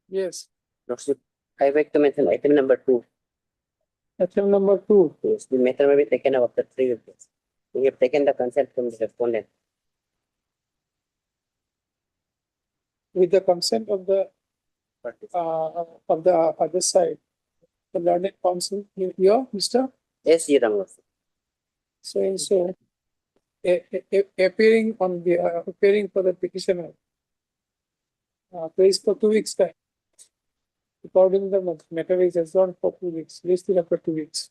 Yes. Lordship, I like to mention item number 2. Item number 2. Yes, the matter may be taken up after 3 weeks. We have taken the consent from the respondent. With the consent of the other side, the learned counsel here, Mr. Yes, Your Honor. So appearing on the appearing for the petitioner, placed for 2 weeks time. According to the matter is adjourned for 2 weeks, listed after 2 weeks.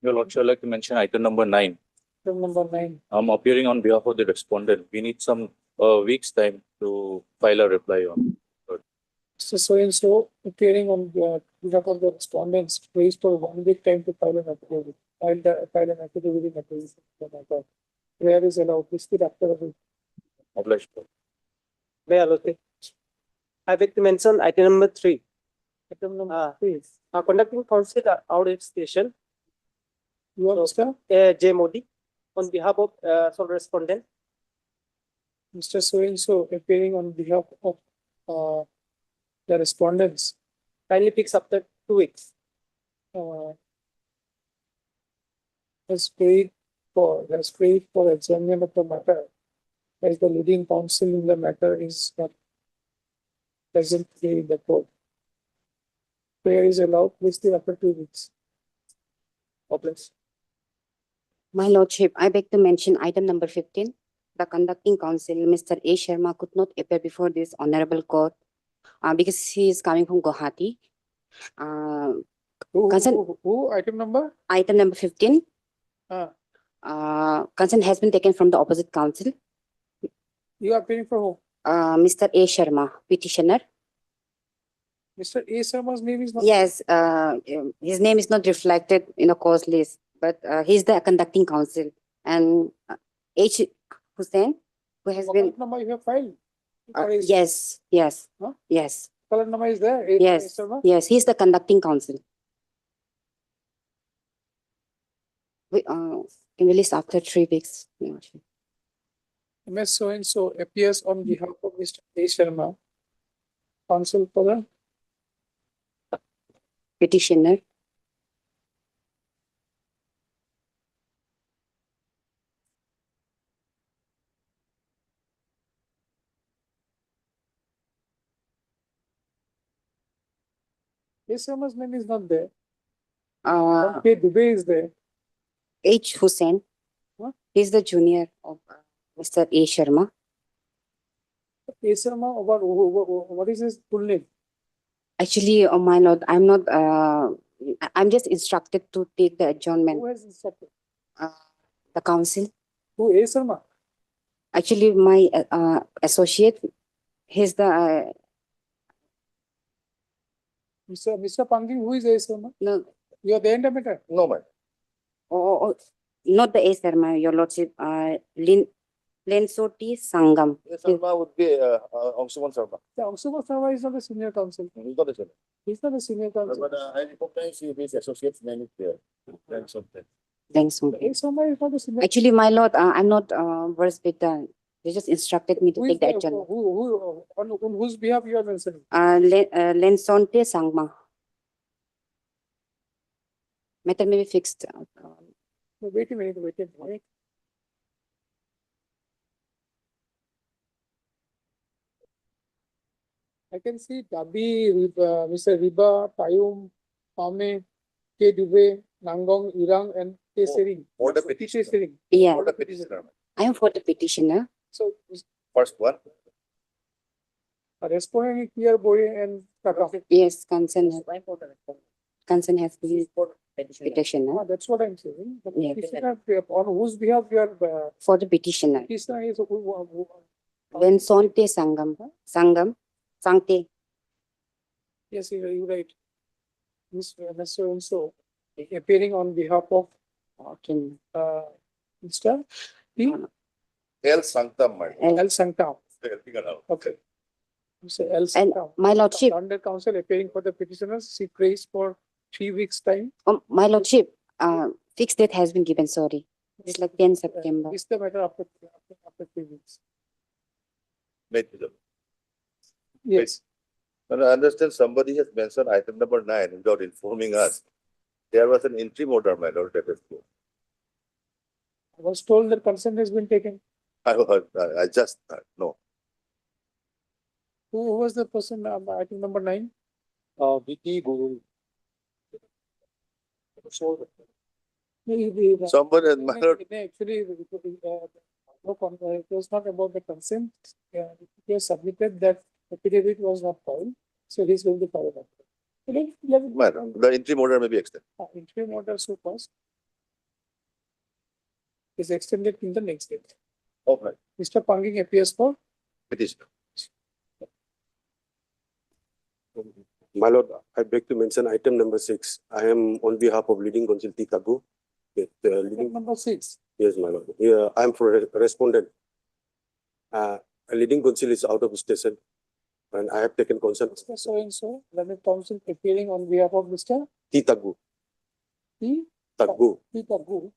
Your Lordship, I'd like to mention item number 9. Item number 9. I'm appearing on behalf of the respondent. We need some weeks time to file a reply on. So and so appearing on behalf of the respondents, placed for 1 week time to file an affidavit. File an affidavit in opposition to the matter. Where is allowed listed after a week. Obliged. May I allocate? I beg to mention item number 3. Item number 3. Conducting counsel audit station, You are Mr. J. Modi, on behalf of sole respondent. Mr. So and so appearing on behalf of the respondents. Kindly fix after 2 weeks. Has prayed for adjournment of the matter, as the leading counsel in the matter is not present in the court. Prayer is allowed listed after 2 weeks. Obliged. My Lordship, I beg to mention item number 15. The conducting counsel, Mr. A. Sharma, could not appear before this honorable court because he is coming from Guwahati. Who? Item number? Item number 15. Ah. Consent has been taken from the opposite counsel. You are appearing for who? Mr. A. Sharma, petitioner. Mr. A. Sharma's name is not. Yes, his name is not reflected in a cause list, but he's the conducting counsel. And H. Hussain, who has What been. number you have filed? Yes, yes, Huh? yes, Color number is there? A. yes, Sharma? yes, he's the conducting counsel. We can release after 3 weeks. Your Lordship. MS so and so appears on behalf of Mr. A. Sharma, counsel for the Petitioner. A. Sharma's name is not there. Uh, K. Dubey is there. H. Hussain. What? He's the junior of Mr. A. Sharma. A. Sharma, what is his full name? Actually, oh my lord, I'm not. I'm just instructed to take the adjournment. Who has instructed? The council. Who? A. Sharma? Actually, my associate. He's the Mr. Panging, who is A. Sharma? no, You are the interpreter. No, ma'am. oh, not the A. Sharma, Your Lordship. Lensoti Sangam. Sharma would be Angshuman Sharma. The Angshuman Sharma is not a senior counsel. He's not a senior. He's not a senior counsel. But I recognize his associate's name is there. Thanks of that. Thanks. A. Sharma is not a senior. Actually, my lord, I'm not versed with the. They just instructed me to Who take is the the, adjournment. on whose behalf you are mentioning? Lensonte Sangma. Matter may be fixed. Wait a minute. I can see Tabi, Mr. Riba, Payum, Pame, K. Dubey, Nangong, Irang, and K. Sering. For the petitioner. Sering. Yeah, For the petitioner. I am for the petitioner. So, First one. responding here, boy and Kaka. Yes, consent has been For petitioner. petitioner That's what I'm saying. The Yeah. petitioner, on whose behalf you are, for the petitioner. petitioner is who? Lensonte Sangam, Sangte. Yes, you're right. Mr. So and so appearing on behalf of Okay. Mr. P. El Sanctam, my And, L. Sanctam. Okay. Mr. L. and Sanctam. my lordship, Under counsel appearing for the petitioners, she prays for 3 weeks time. my lordship, fixed date has been given. Sorry, it's like 10 September. Is the matter after after 3 weeks. Negligible. Yes, But I understand somebody has mentioned item number 9 without informing us. There was an interim order, my lord, that is true. I was told that consent has been taken. I heard, I just, no. Who was the person, item number 9? Vicky Guru. The- Somebody, my lord, Actually, no, it was not about the consent. He has submitted that affidavit was not filed, so he's going to file that. my lord, the interim order may be extended. Interim order so fast is extended in the next date. Okay. Mr. Panging appears for Petitioner. My lord, I beg to mention item number 6. I am on behalf of leading counsel T. Tagu. item number 6. Yes, my lord. Here, I am for respondent. A leading counsel is out of station and I have taken consent. Mr. So and so, learned counsel appearing on behalf of Mr. T. Tagu. T. Tagu. Tagu,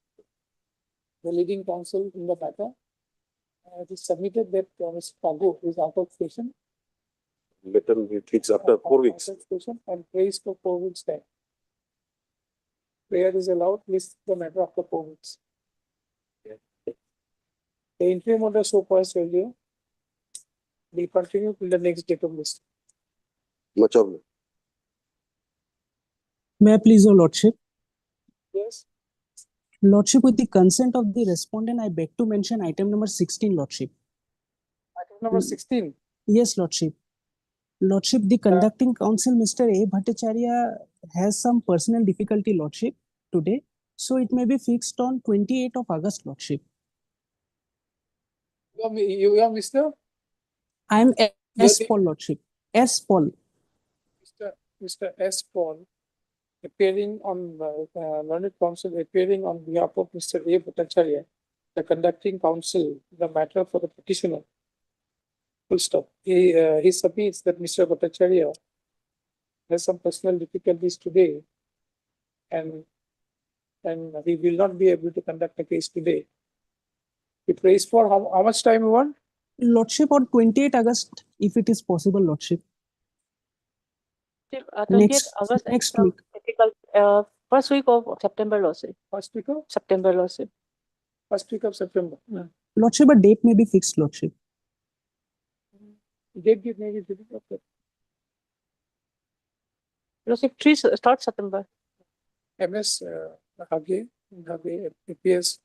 the leading counsel in the matter. It is submitted that Mr. Tagu is out of station. Let them be fixed after 4 weeks. Out of station and prays for 4 weeks time. Prayer is allowed, list the matter after 4 weeks. The interim order so passed earlier. Will continue till the next date of list. Much of May I please, your lordship? Yes, Lordship, with the consent of the respondent, I beg to mention item number 16, lordship. item number 16. Yes, lordship. Lordship, the conducting counsel, Mr. A. Bhattacharya, has some personal difficulty, lordship, today. So it may be fixed on 28th of August, lordship. You are Mr. I am S. Yes. Paul, lordship. S. Paul. Mr. S. Paul appearing on learned counsel appearing on behalf of Mr. A. Bhattacharya, the conducting counsel, the matter for the petitioner. Full stop. He submits that Mr. Bhattacharya has some personal difficulties today and he will not be able to conduct the case today. He prays for how much time you want? Lordship, on 28th August, if it is possible, lordship. 20th August, next some week. critical, first week of September, lordship. First week of September, lordship. September. Lordship, a date may be fixed, lordship. Date give maybe difficult. Lordship, 3 start September. MS Hage appears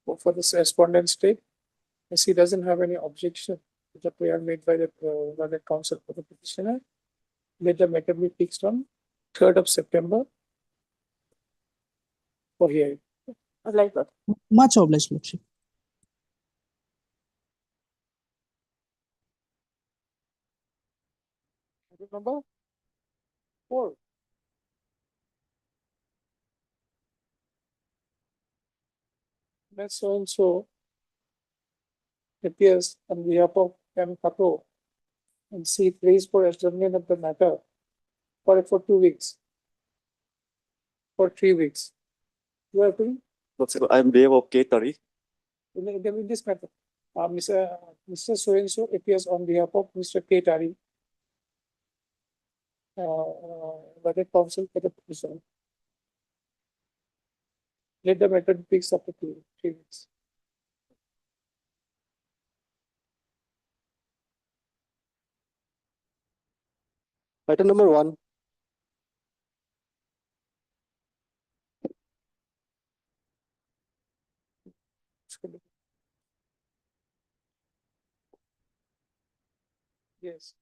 for this respondent state, as he doesn't have any objection to the prayer made by the counsel for the petitioner. Let the matter be fixed on 3rd of September for hearing. Like that. Much obliged, lordship. Item number 4. That's so and so appears on behalf of M. Kato and she prays for adjournment of the matter for 2 weeks. For 3 weeks. You are doing I am behalf of K. Tari. in this matter. Mr. So and so appears on behalf of Mr. K. Tari. Budget counsel for the petition. Let the matter be fixed up to 3 weeks. Item number 1. Yes.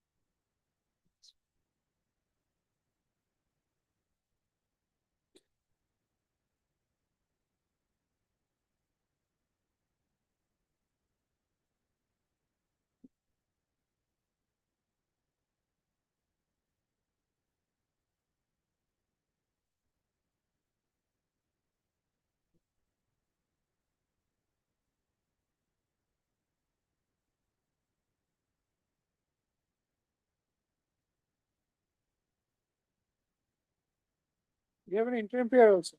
We have an interim prayer also.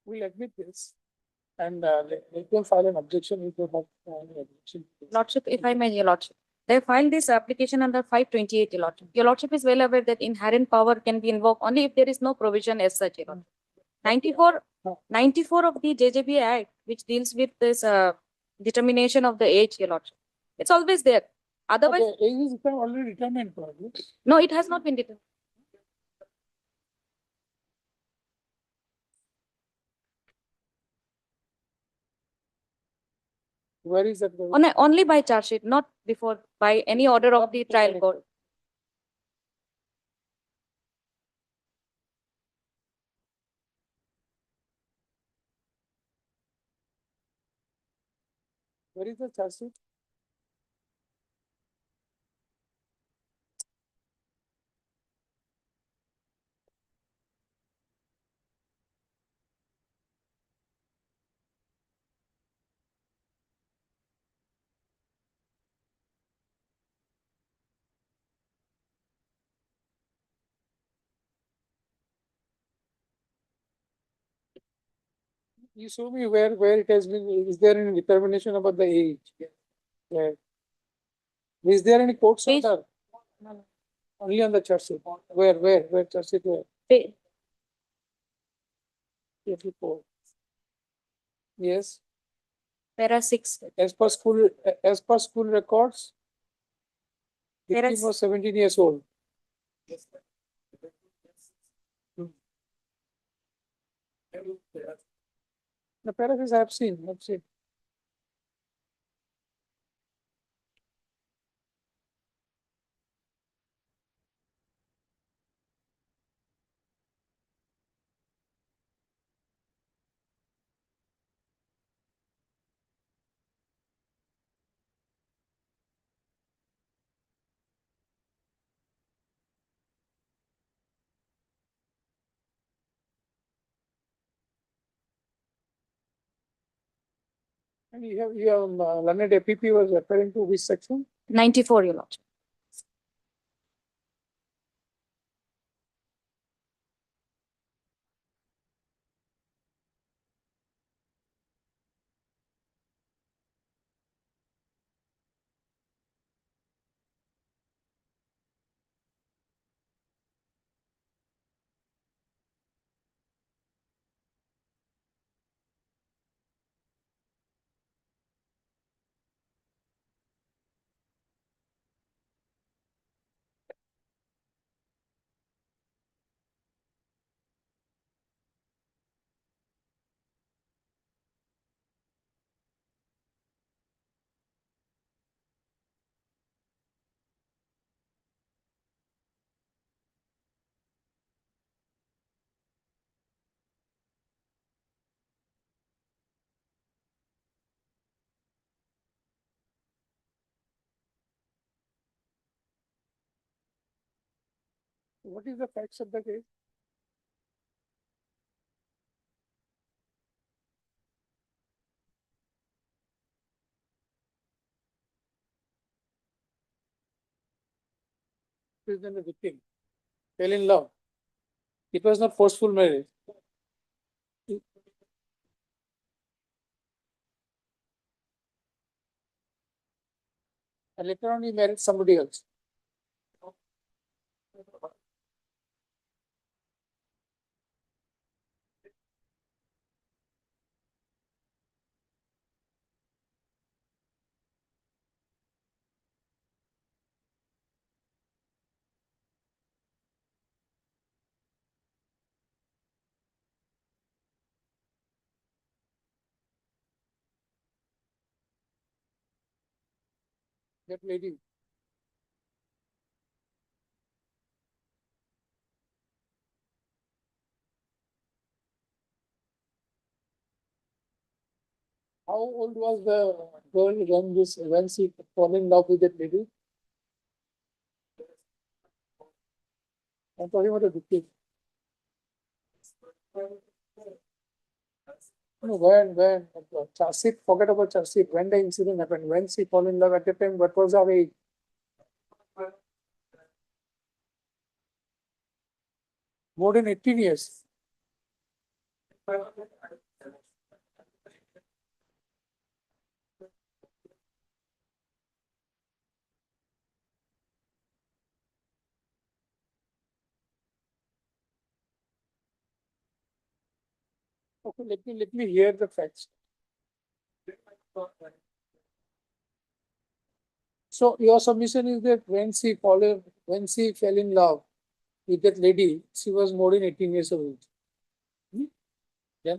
we'll admit this and let them file an objection if they have any objection. Lordship, if I may, Your Lordship. They filed this application under 528, Your Lordship. Your Lordship is well aware that inherent power can be invoked only if there is no provision as such, Your Lordship. 94 of the JJB Act, which deals with this determination of the age, Your Lordship. It's always there. Otherwise, Okay, age is already determined probably. no, it has not been determined. Where is that? Only by charge sheet, not before, by any order of the trial court. Where is the charge sheet? You show me where it has been, is there any determination about the age? Yeah. Is there any court Page- order? Only on the charge sheet. Where charge sheet where? Pa- 84. Yes, Para 6. as per school records. There Victim is- was 17 years old. The paragraphs I've seen. And you have learned APP was referring to which section? 94, Your Lordship. What is the facts of the case? Present the victim. Fell in love. It was not forceful marriage. And later on he married somebody else. That lady. How old was the girl when she fell in love with that lady? I'm talking about the victim. No, when charge sheet, forget about charge sheet. When the incident happened, when she fell in love at the time, what was her age? More than 18 years. Okay, let me hear the facts. So your submission is that when she fell in love with that lady, she was more than 18 years old. Hmm? Yeah.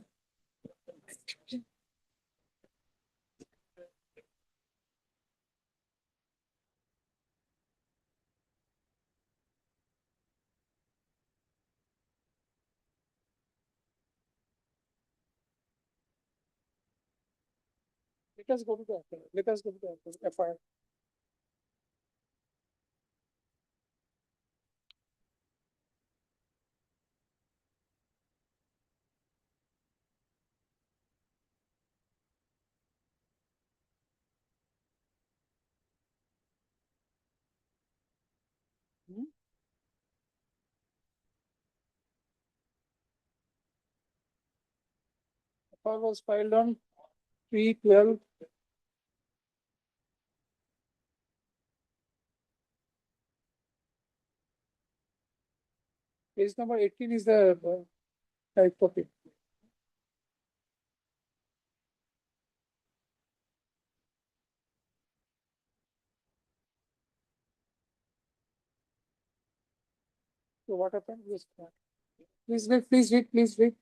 Let us go to the let us go to the FIR. FIR was filed on 3/12. Page number 18 is the type copy. So what happened? Yes. Please read, please read, please read.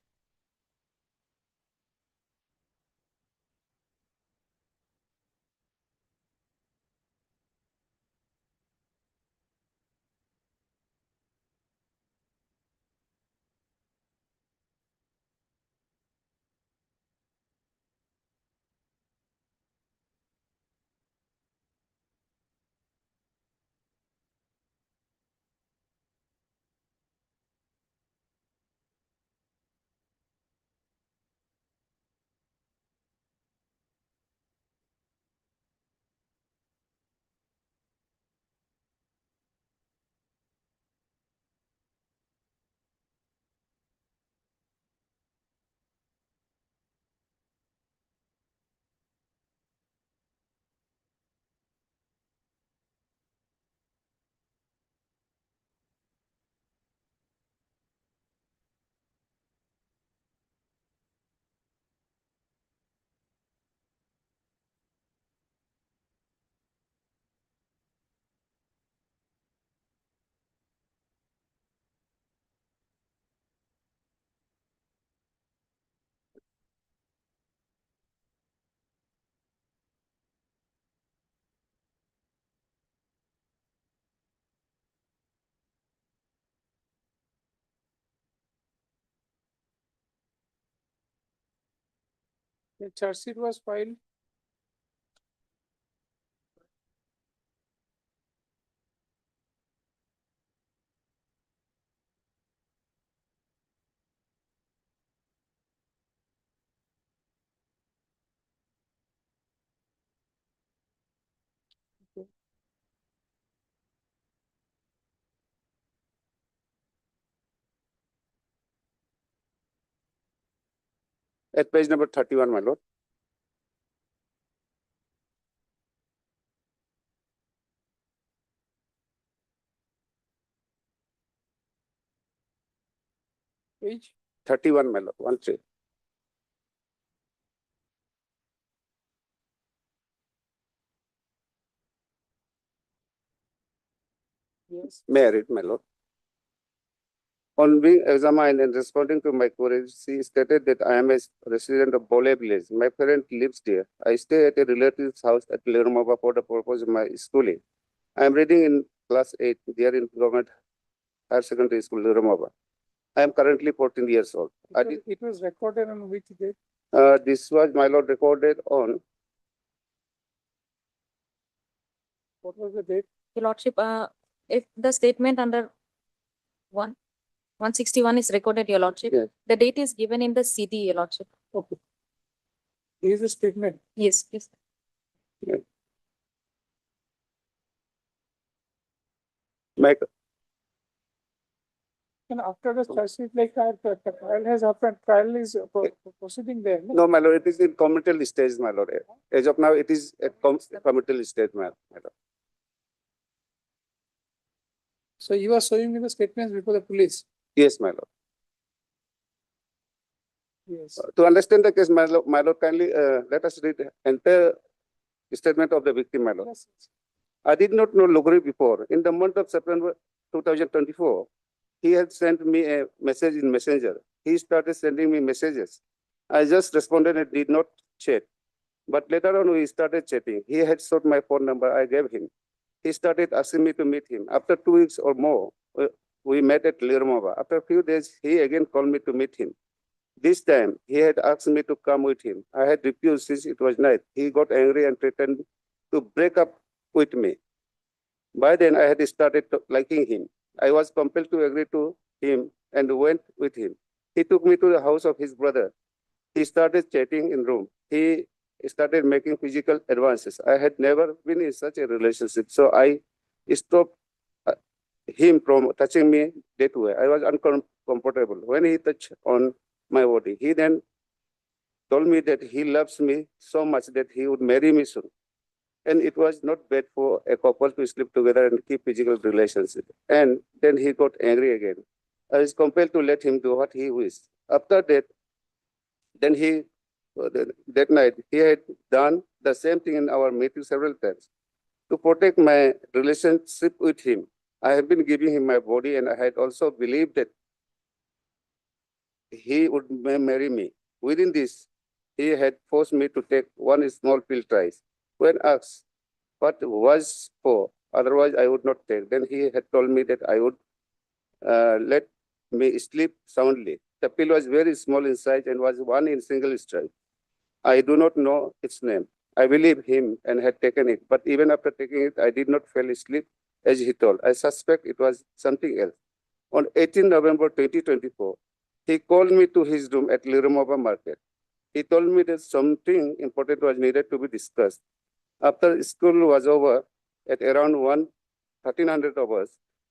The charge sheet was filed. At page number 31, my lord. Page 31, my lord, 1-3. yes. May I read, my lord? On being examined and responding to my queries, she stated that I am a resident of Bole village. My parent lives there. I stay at a relative's house at Lerumaba for the purpose of my schooling. I am reading in class 8 there in government higher secondary school, Lerumaba. I am currently 14 years old. It was recorded on which date? This was, my lord, recorded on What was the date? Your Lordship, if the statement under 161 is recorded, Your Lordship, Yes. the date is given in the CD, Your Lordship. Okay. Here is the statement. Yes, yes. my And after the charge sheet, like, the trial has happened, trial is proceeding there. No, my lord, it is in committal stage, my lord. As of now, it is at committal stage, my lord. So you are showing me the statements before the police. Yes, my lord. Yes. To understand the case, my lord, kindly let us read the entire statement of the victim, my lord. Yes. I did not know Logri before. In the month of September 2024, he had sent me a message in Messenger. He started sending me messages. I just responded and did not chat. But later on, we started chatting. He had sought my phone number. I gave him. He started asking me to meet him. After 2 weeks or more, we met at Lirmova. After a few days, he again called me to meet him. This time, he had asked me to come with him. I had refused since it was night. He got angry and threatened to break up with me. By then, I had started liking him. I was compelled to agree to him and went with him. He took me to the house of his brother. He started chatting in room. He started making physical advances. I had never been in such a relationship, so I stopped him from touching me that way. I was uncomfortable. When he touched on my body, he then told me that he loves me so much that he would marry me soon. And it was not bad for a couple to sleep together and keep physical relationship. And then he got angry again. I was compelled to let him do what he wished. After that, then that night, he had done the same thing in our meeting several times. To protect my relationship with him, I have been giving him my body, and I had also believed that he would marry me. Within this, he had forced me to take one small pill twice. When asked what was for, otherwise I would not take, then he had told me that I would let me sleep soundly. The pill was very small in size and was one in single strike. I do not know its name. I believe him and had taken it, but even after taking it, I did not fall asleep as he told. I suspect it was something else. On 18 November 2024, he called me to his room at Lirumova Market. He told me that something important was needed to be discussed. After school was over, at around 1300 hours,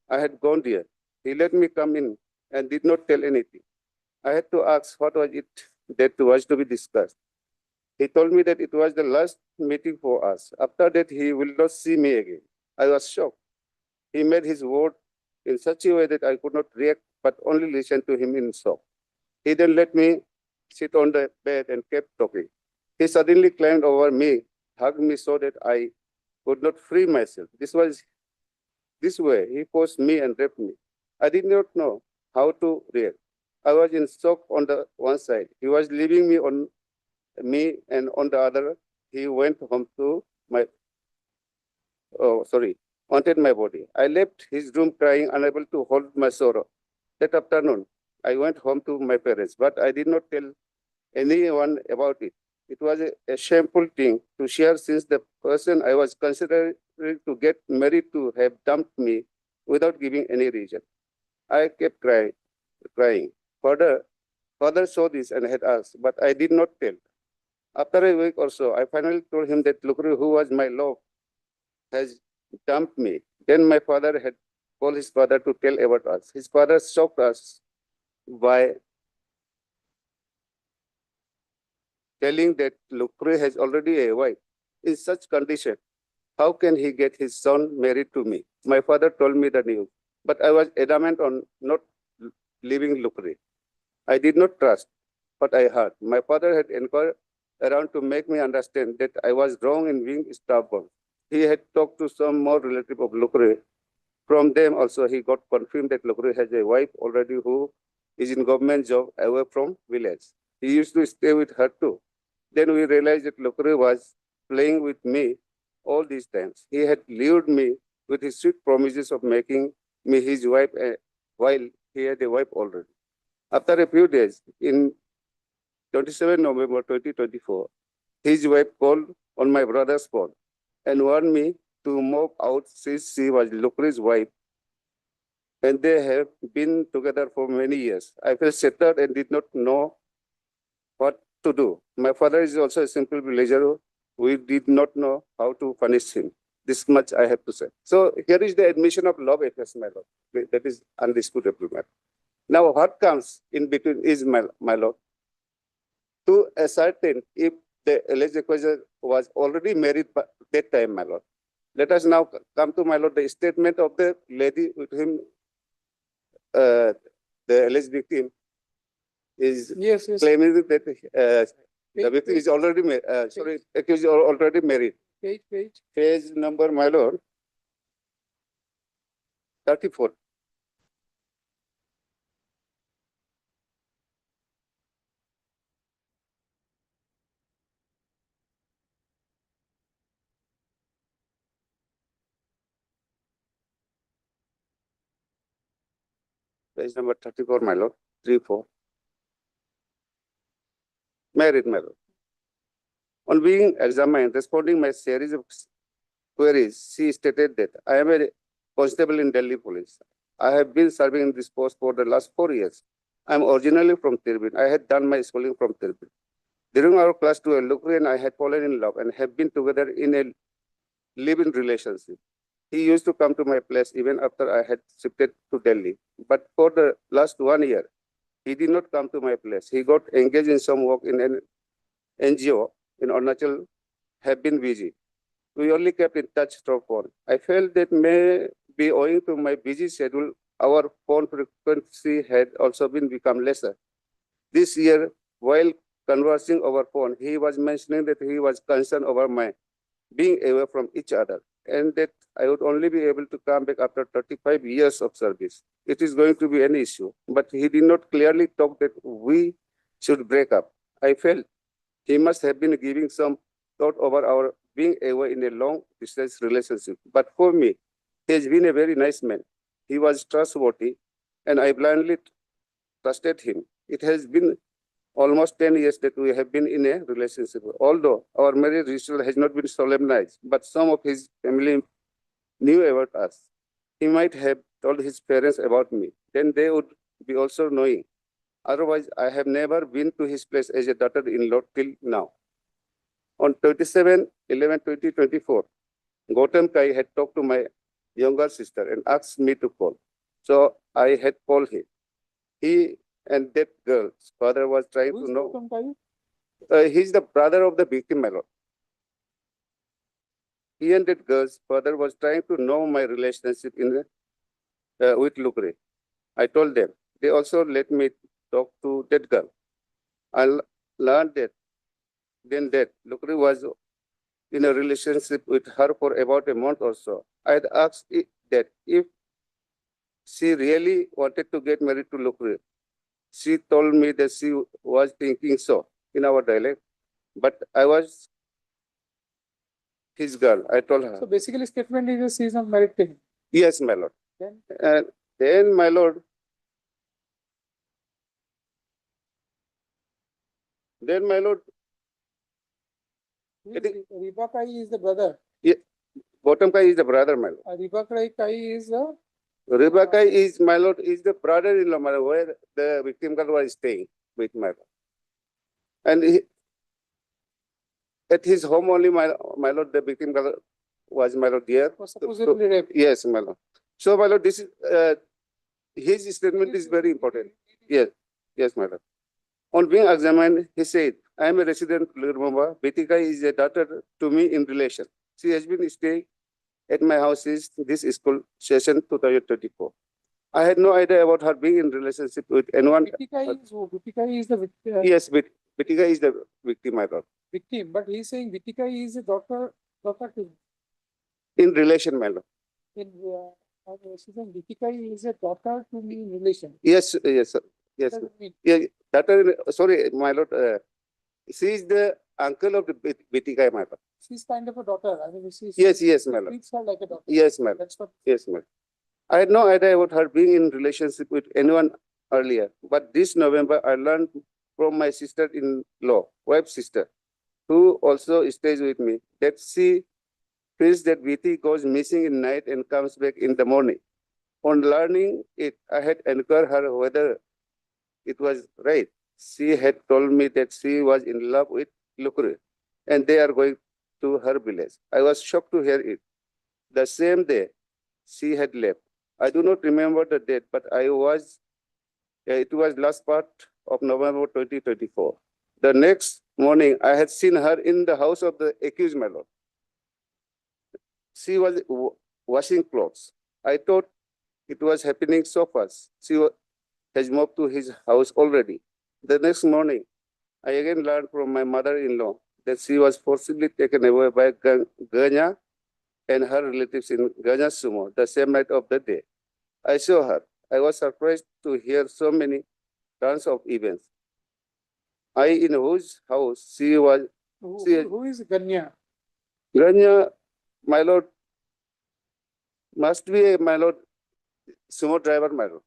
I had gone there. He let me come in and did not tell anything. I had to ask what was it that was to be discussed. He told me that it was the last meeting for us. After that, he will not see me again. I was shocked. He made his word in such a way that I could not react, but only listen to him in shock. He then let me sit on the bed and kept talking. He suddenly climbed over me, hugged me so that I could not free myself. This way. He forced me and raped me. I did not know how to react. I was in shock on the one side. He was leaving me, and on the other, he went home to wanted my body. I left his room crying, unable to hold my sorrow. That afternoon, I went home to my parents, but I did not tell anyone about it. It was a shameful thing to share since the person I was considering to get married to have dumped me without giving any reason. I kept crying. Father saw this and had asked, but I did not tell. After a week or so, I finally told him that Lukri, who was my love, has dumped me. Then my father had called his father to tell about us. His father shocked us by telling that Lukri has already a wife. In such condition, how can he get his son married to me? My father told me the news, but I was adamant on not leaving Lukri. I did not trust what I heard. My father had inquired around to make me understand that I was wrong in being stubborn. He had talked to some more relative of Lukri. From them also, he got confirmed that Lukri has a wife already who is in government job away from village. He used to stay with her too. Then we realized that Lukri was playing with me all these times. He had lured me with his sweet promises of making me his wife while he had a wife already. After a few days, in 27 November 2024, his wife called on my brother's phone and warned me to move out since she was Lukri's wife and they have been together for many years. I felt shattered and did not know what to do. My father is also a simple villager. We did not know how to punish him. This much I have to say. So here is the admission of love affairs, my lord. That is undisputable, madam. Now, what comes in between is, my lord, to ascertain if the alleged accuser was already married by that time, my lord. Let us now come to, my lord, the statement of the lady with whom the alleged victim is Yes, yes. claiming that the Page, victim is already accused or already married. page. Page number, my lord, 34. Page number 34, my lord, 34. Married, my lord. On being examined, responding my series of queries, she stated that I am a constable in Delhi police. I have been serving in this post for the last 4 years. I am originally from Tirbin. I had done my schooling from Tirbin. During our class 12, Lukri and I had fallen in love and have been together in a live-in relationship. He used to come to my place even after I had shifted to Delhi. But for the last 1 year, he did not come to my place. He got engaged in some work in an NGO in Arunachal, have been busy. We only kept in touch through phone. I felt that may be owing to my busy schedule, our phone frequency had also been become lesser. This year, while conversing over phone, he was mentioning that he was concerned over my being away from each other and that I would only be able to come back after 35 years of service. It is going to be an issue, but he did not clearly talk that we should break up. I felt he must have been giving some thought over our being away in a long distance relationship. But for me, he has been a very nice man. He was trustworthy and I blindly trusted him. It has been almost 10 years that we have been in a relationship. Although our marriage ritual has not been solemnized, but some of his family knew about us. He might have told his parents about me. Then they would be also knowing. Otherwise, I have never been to his place as a daughter-in-law till now. On 27/11/2024, Gautam Kai had talked to my younger sister and asked me to call. So I had called him. He and that girl's father was trying Who is to know. Gautam Kai? He's the brother of the victim, my lord. He and that girl's father was trying to know my relationship with Lukre. I told them. They also let me talk to that girl. I learned that Lukre was in a relationship with her for about a month or so. I had asked that if she really wanted to get married to Lukre. She told me that she was thinking so in our dialect, but I was his girl. I told her. So basically statement is she is not married to him. Yes, my lord. Then And then, my lord, who I is think Riba Kai is the brother. Gautam Kai is the brother, my lord. Riba Kai is the Rebecca is, my lord, is the brother-in-law, my lord, where the victim girl was staying with my lord. And at his home only, my lord, the victim girl was, my lord, there. was supposedly raped. Yes, my lord. So, my lord, this is his statement is very important. Yes, yes, my lord. On being examined, he said, I am a resident of Lirmamba. Betika is a daughter to me in relation. She has been staying at my house since this school session 2024. I had no idea about her being in relationship with anyone. Vitika is who? Vitika is the Yes, Betika is the victim, my lord. victim, but he's saying Vitika is a daughter to him. In relation, my lord. In she's saying Vitika is a daughter to me in relation. Yes, yes, sir. Yes. What does it mean? Yeah, daughter, sorry, my lord. She is the uncle of the Betika, my lord. She's kind of a daughter. I mean, she's Yes, my lord. treats her like a daughter. Yes, my lord. That's what. Yes, ma'am. I had no idea about her being in relationship with anyone earlier, but this November I learned from my sister-in-law, wife's sister, who also stays with me, that she feels that Viti goes missing in night and comes back in the morning. On learning it, I had inquired her whether it was right. She had told me that she was in love with Lukre and they are going to her village. I was shocked to hear it. The same day, she had left. I do not remember the date, but I was It was last part of November 2024. The next morning, I had seen her in the house of the accused, my lord. She was washing clothes. I thought it was happening so fast. Has moved to his house already. The next morning, I again learned from my mother-in-law that she was forcibly taken away by Ganya and her relatives in Ganya Sumo the same night of the day. I saw her. I was surprised to hear so many turns of events. I in whose house she was. Who is Ganya? Ganya, my lord, must be a my lord sumo driver, my lord.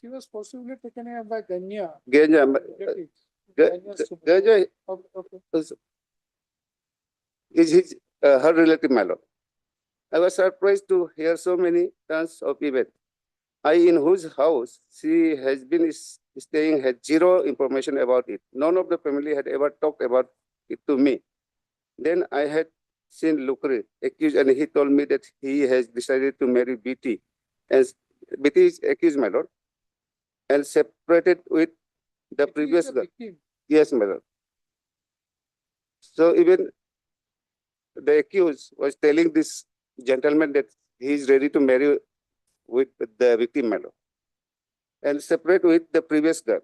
She was possibly taken away by Ganya. Ganya, relatives. Ganya Sumo. Ganya Okay. is his her relative, my lord. I was surprised to hear so many turns of events. I in whose house she has been staying had zero information about it. None of the family had ever talked about it to me. Then I had seen Lukri accused, and he told me that he has decided to marry BT. And BT is accused, my lord, and separated with the previous girl. Victim. Yes, my lord. So even the accused was telling this gentleman that he is ready to marry with the victim, my lord, and separate with the previous girl.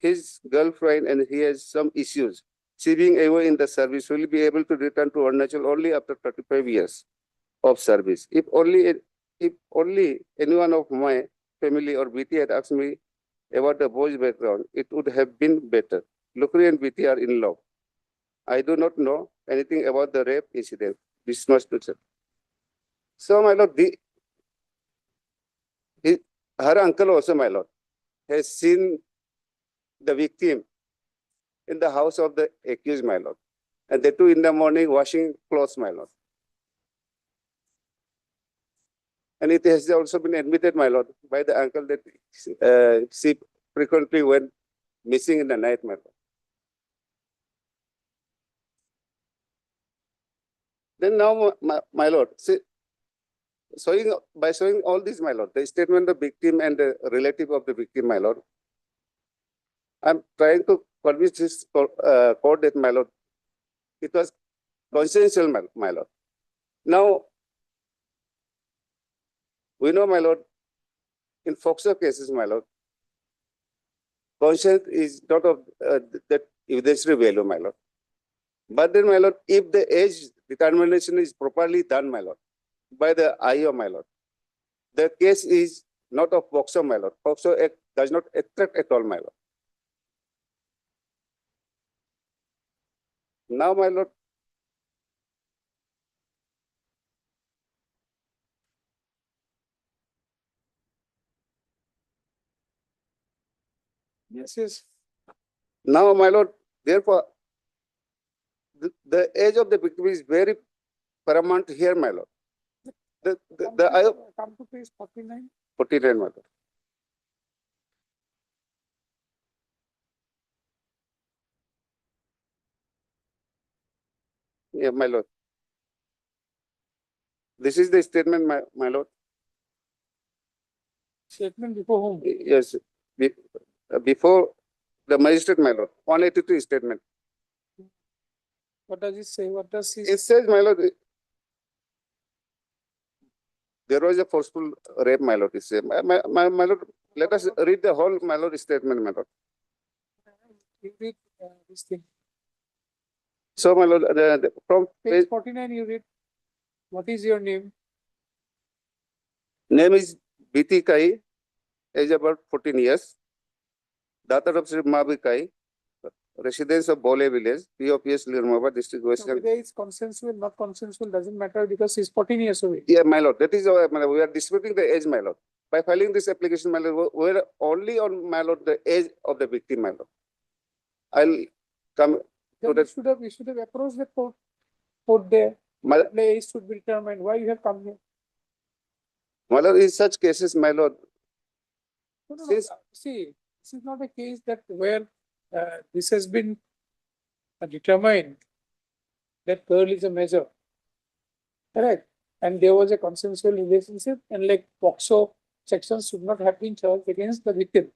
His girlfriend and he has some issues. She being away in the service will be able to return to Arunachal only after 35 years of service. If only anyone of my family or BT had asked me about the boy's background, it would have been better. Lukri and BT are in love. I do not know anything about the rape incident. This must be said. So, my lord, her uncle also, my lord, has seen the victim in the house of the accused, my lord. And they too in the morning washing clothes, my lord. And it has also been admitted, my lord, by the uncle that she frequently went missing in the night, my lord. Then now, my lord, see, by showing all this, my lord, the statement of the victim and the relative of the victim, my lord, I'm trying to convince this court that, my lord, it was consensual, my lord. Now, we know, my lord, in FOXO cases, my lord, consent is not of that evidentiary value, my lord. But then, my lord, if the age determination is properly done, my lord, by the IO, my lord, the case is not of FOXO, my lord. FOXO Act does not attract at all, my lord. Now, my lord, Yes. now, my lord, therefore, the age of the victim is very paramount here, my lord. The IO Come to page 49. 49, my lord. Yeah, my lord. This is the statement, my lord. Statement before whom? Yes, before the magistrate, my lord, 182 statement. What does it say? What does he It says, my lord, there was a forceful rape, my lord. It says, my lord, let us read the whole, my lord, statement, my lord. You read this thing. So, my lord, from Page 49, you read. What is your name? name is BT Kai, age about 14 years, daughter of Sri Mabi Kai, residence of Bole village, POPS Lirmaba, district West. So whether it's consensual, not consensual, doesn't matter because he's 14 years away. Yeah, my lord, that is my lord, we are disputing the age, my lord. By filing this application, my lord, we are only on, my lord, the age of the victim, my lord. I'll come to Then that. we should have approached the court there. My, The age should be determined. Why you have come here? my lord, in such cases, my lord, No. since See, this is not a case that where this has been determined that girl is a measure. Correct. And there was a consensual relationship, and like POXO sections should not have been charged against the victim.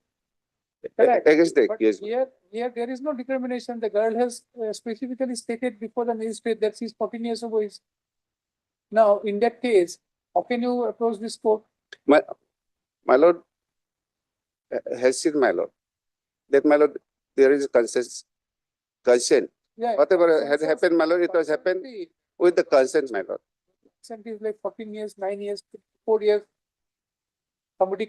Correct. Against the But accused. here there is no determination. The girl has specifically stated before the magistrate that she is 14 years of age. Now, in that case, how can you approach this court? My lord, has seen my lord. That my lord, there is consent. Yeah, Whatever consent had says- happened, my lord, it was happened See, with the consent, my lord. consent is like 14 years, 9 years, 4 years. Somebody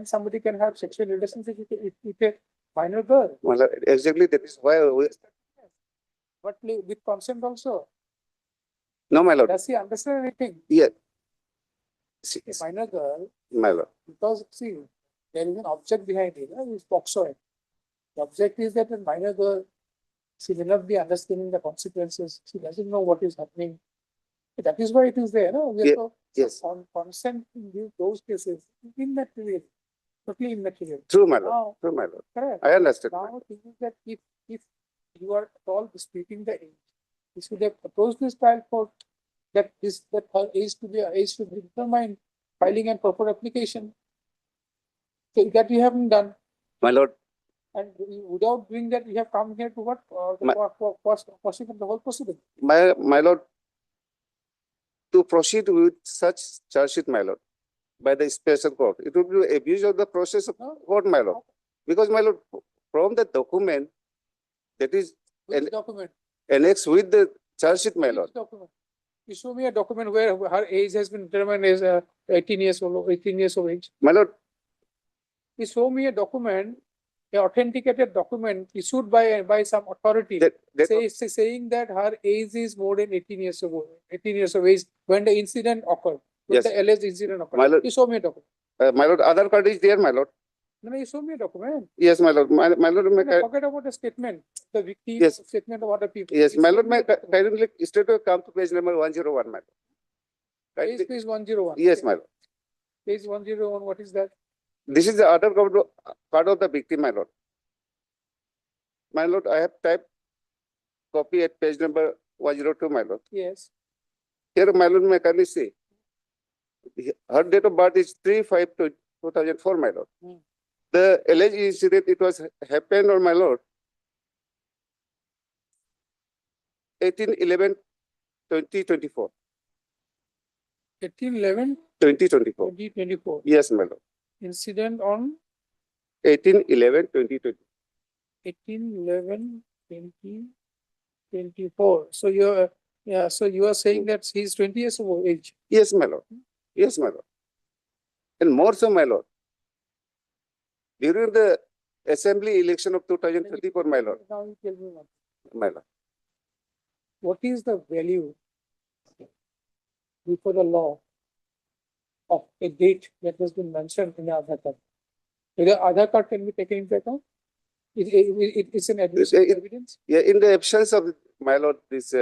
somebody can have sexual relationship with a minor girl. My lord, exactly that is why But with consent also. no, my lord. Does he understand anything? Yeah. A minor girl, My lord. because see, there is an object behind it, is POCSO Act. The object is that a minor girl, she may not be understanding the consequences. She doesn't know what is happening. That is why it is there. No? Yeah, yes. On consent in those cases, immaterial, totally immaterial. True, my lord. Now, True, my lord. correct. I understand. Now, thing is that if you are at all disputing the age, you should have approached this trial court that her age to be determined, filing and proper application. So that you haven't done, My lord, and without doing that, you have come here to what possible the whole proceeding. my lord, to proceed with such charge sheet, my lord, by the special court, it would be abuse of the process of No? court, my lord. Because, my lord, from the document that is Which document? annexed with the charge sheet, my Which lord. document? You show me a document where her age has been determined as 18 years old, 18 years of age. My lord, You show me a document, an authenticated document issued by some authority, saying that her age is more than 18 years of 18 years of age when the incident occurred. When Yes. the alleged incident occurred. My lord. You show me a document. my lord, other card is there, my lord. No, you show me a document. Yes, my lord. My lord, No, forget about the statement, the victim Yes. statement of other people. yes, You my show lord, me my a document. kindly straight away come to page number 101, my lord. Kindly- Page 101. Yes, Okay. my lord. Page 101, what is that? This is the other card of the victim, my lord. My lord, I have typed copy at page number 102, my lord. Yes. Here, my lord, may I kindly say, her date of birth is 3/5/2004, my lord. Hmm. The alleged incident, it was happened on my lord, 18/11/2024. 18/11, 2024. 2024. Yes, my lord. Incident on 18/11/2024. 18/11/2024. So you're so you are saying that he's 20 years of age. Yes, my lord. Yes, my lord. And more so, my lord. During the assembly election of 2024, my lord. Now you tell me My lord. what is the value before the law of a date that has been mentioned in the Aadhaar card? Whether Aadhaar card can be taken into account? It's an It- evidence. Yeah, in the absence of, my lord, this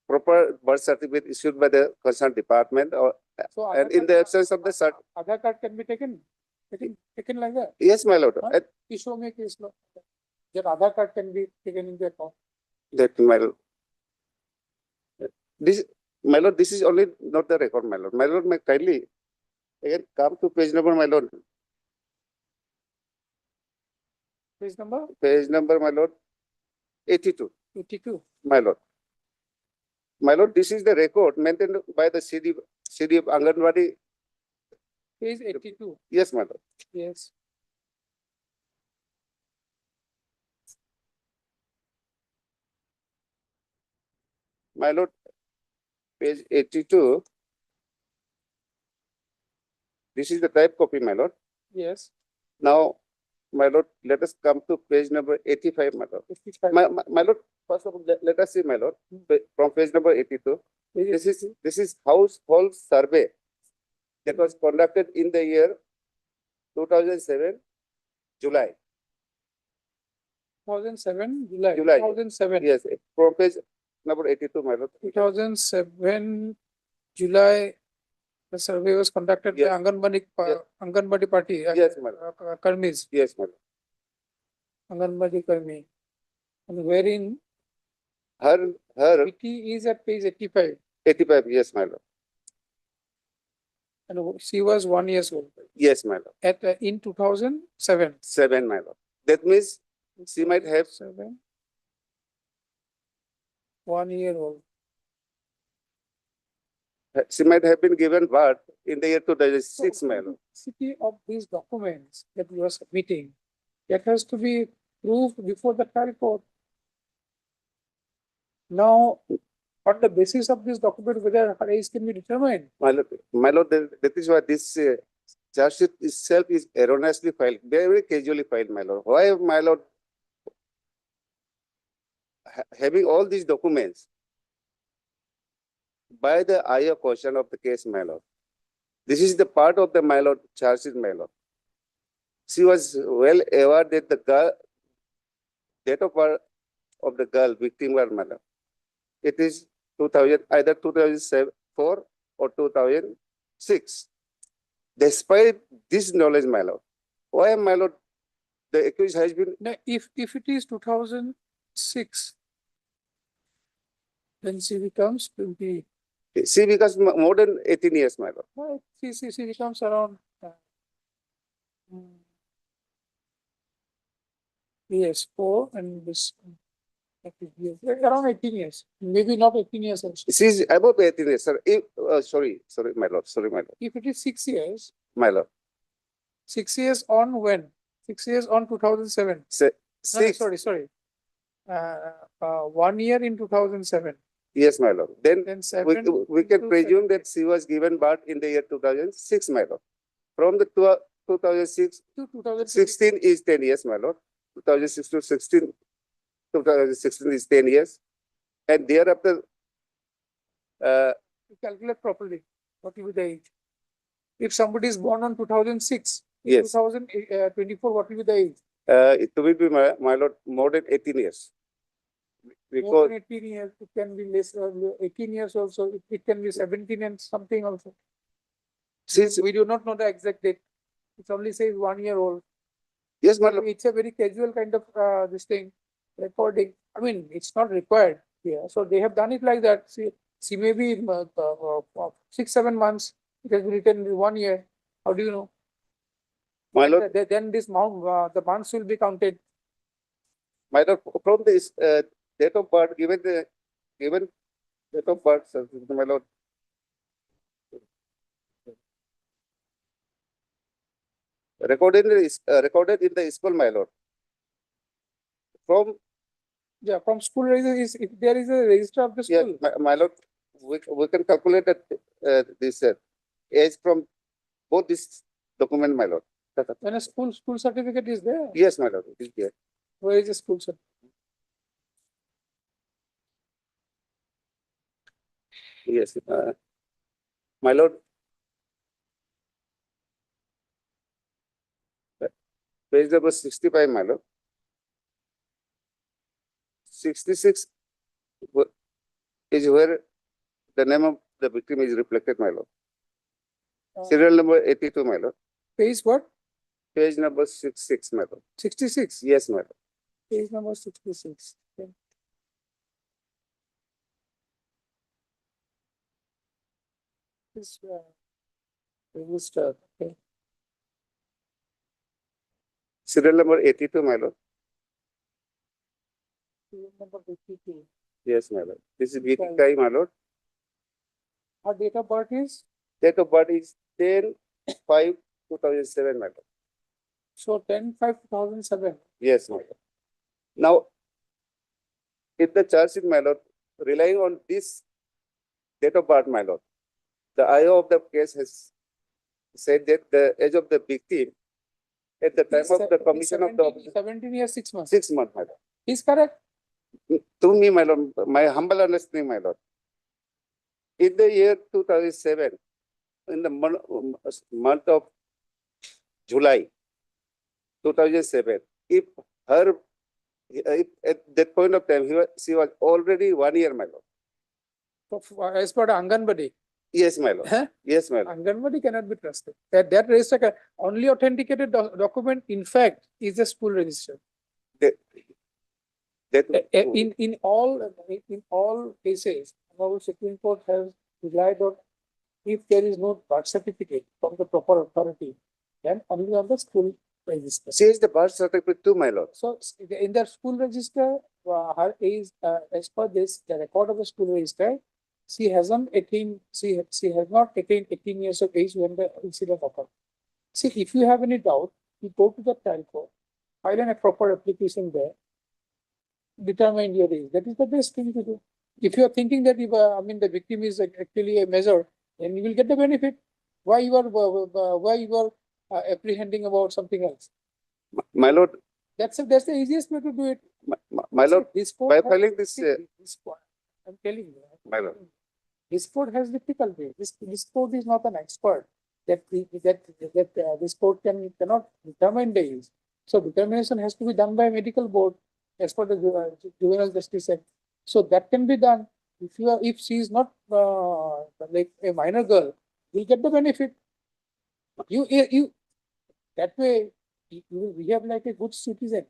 proper birth certificate issued by the concerned department, or So and in the absence of the cert, Aadhaar card can be taken like that. yes, my lord, Huh? You show me a case law that Aadhaar card can be taken into account. that my lord. This, my lord, this is only not the record, my lord. My lord, may kindly again come to page number, my lord. Page number Page number, my lord, 82, 82. my lord. My lord, this is the record maintained by the CD of Anganwadi. Page 82. Yes, my lord. Yes. My lord, page 82. This is the type copy, my lord. Yes. Now, my lord, let us come to page number 85, my lord. 55. My lord, first of all, let us see, my lord, from page number 82. This is household survey that was conducted in the year 2007, July. 2007, July. July. 2007. Yes, from page number 82, my lord. 2007, July, the survey was conducted by Yes. Anganwadi party. Yes, my lord. Karmis, Yes, my lord. Anganwadi Karmi. And wherein Her PT is at page 85. 85, yes, my lord. And she was 1 year old Yes, my lord. at, in 2007. 7, my lord. That means she might have 7. 1 year old. she might have been given birth in the year 2006, So, my lord. City of these documents that you are submitting, that has to be proved before the trial court. Now, on the basis of this document, whether her age can be determined. My lord, that is why this charge sheet itself is erroneously filed, very casually filed, my lord. Why, my lord, having all these documents by the higher caution of the case, my lord. This is the part of the, my lord, charge sheet, my lord. She was well aware that the girl, date of birth of the girl victim were, my lord. It is 2000, either 2004 or 2006. Despite this knowledge, my lord, why, my lord, the accused has been, Now, if it is 2006, then she becomes 20. she becomes more than 18 years, my lord. Well, she becomes around. Yes, 4 and this. Around 18 years, maybe not 18 years also. She is above 18 years, sir. If, sorry, my lord, If it is 6 years, my lord. 6 years on when? 6 years on 2007. Se- No, no, Six, sorry. 1 year in 2007. yes, my lord. Then Then we, 7. we can into presume 7. that she was given birth in the year 2006, my lord. From the 2006, To 2016. 16 is 10 years, my lord. 2006 to 16, 2016 is 10 years. And thereafter, Calculate properly. What will be the age? If somebody is born on 2006, in Yes. 2024, what will be the age? it will be, my lord, more than 18 years. More Because, than 18 years, it can be less, 18 years also, it can be 17 and something also. since, We do not know the exact date. It only says 1 year old. yes, my lord, It's a very casual kind of this thing, recording. I mean, it's not required here. So they have done it like that. See maybe 6, 7 months. It has been written in 1 year. How do you know? my And lord, then this the months will be counted. my lord, from this date of birth, given date of birth, sir, my lord. Recorded in the school, my lord. From, Yeah, from school register, if there is a register of the yeah, school. my lord, we can calculate that, this age from both this document, my lord. When a school certificate is there. Yes, my lord, it is there. Where is the school certificate? Yes, my lord. Page number 65, my lord. 66 is where the name of the victim is reflected, my lord. Serial number 82, my lord. Page what? Page number 66, my lord. 66. Yes, my lord. Page number 66. Okay. This register. Okay. Serial number 82, my lord. Number 52. Yes, my lord. This is Vikai, my lord. Our date of birth is? Date of birth is 10/5/2007, my lord. So 10/5/2007. Yes, my lord. Now, if the charge sheet, my lord, relying on this date of birth, my lord, the IO of the case has said that the age of the victim at the time of the commission of the 17 years, 6 months. 6 months, my lord. Is correct? To me, my lord, my humble understanding, my lord, in the year 2007, in the month of July 2007, if at that point of time she was already 1 year, my lord. As per the Anganwadi. Yes, my lord. Huh? Yes, my lord. Anganwadi cannot be trusted. That register only authenticated document, in fact, is a school register. In all cases, our Supreme Court has relied on if there is no birth certificate from the proper authority, then only on the school register. She has the birth certificate too, my lord. So in the school register, her age, as per this, the record of the school register, she hasn't attained, she has not attained 18 years of age when the incident occurred. See, if you have any doubt, you go to the child court, file a proper application there, determine your age. That is the best thing to do. If you are thinking that if, the victim is actually a measure, then you will get the benefit. Why you are apprehending about something else? My lord, That's the easiest way to do it. my lord, This by court filing this, this court, I'm telling you. my lord, This court has difficulty. This court is not an expert. This court cannot determine the age. So determination has to be done by a medical board as per the Juvenile Justice Act. So that can be done. If she is not like a minor girl, you'll get the benefit. You that way you will behave like a good citizen.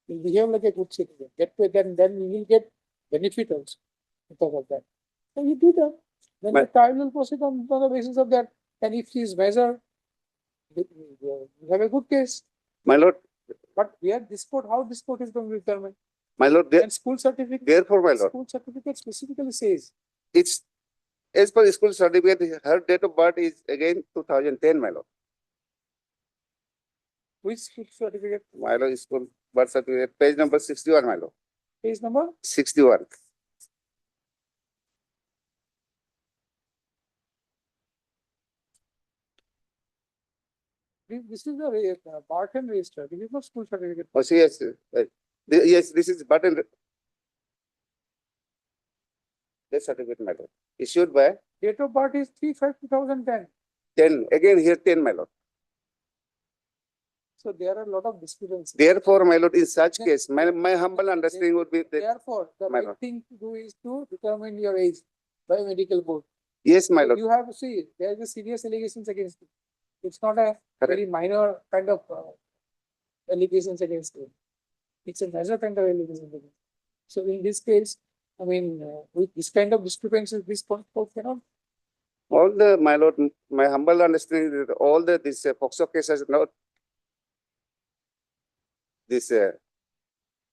You behave like a good citizen. That way then you will get benefit also because of that. So you do that. Then the But- trial will proceed on the basis of that. And if she is measured, you have a good case. my lord, But where this court, how this court is going to determine? my lord, And school certificate, therefore, my lord, school certificate specifically says, it's as per school certificate, her date of birth is again 2010, my lord. which school certificate, My lord, school birth certificate, page number 61, my lord. page number? 61. This is the Barton register. This is not school certificate. Oh, so yes, yes, this is button. Death certificate, my lord. Issued by Date of birth is 3/5/2010. 10, again here 10, my lord. So there are a lot of discrepancies. Therefore, my lord, in such Yeah. case, my humble understanding would be that, Therefore, the My right lord. thing to do is to determine your age by medical board. yes, my So lord, you have to see, there is a serious allegations against you. It's not a Correct. very minor kind of allegations against you. It's a major kind of allegations against you. So in this case, with this kind of discrepancies, this court cannot. all the, my lord, my humble understanding that all this POXO case has not this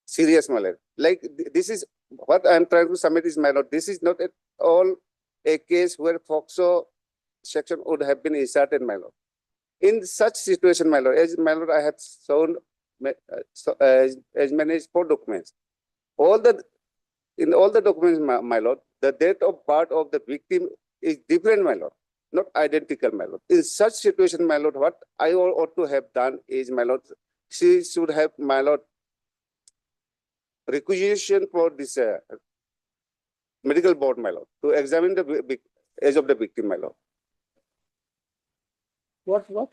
serious, my lord. Like this is what I am trying to submit is, my lord, this is not at all a case where POXO section would have been inserted, my lord. In such situation, my lord, as my lord, I have shown as many as 4 documents. In all the documents, my lord, the date of birth of the victim is different, my lord, not identical, my lord. In such situation, my lord, what I ought to have done is, my lord, she should have, my lord, requisition for this medical board, my lord, to examine the age of the victim, my lord. What?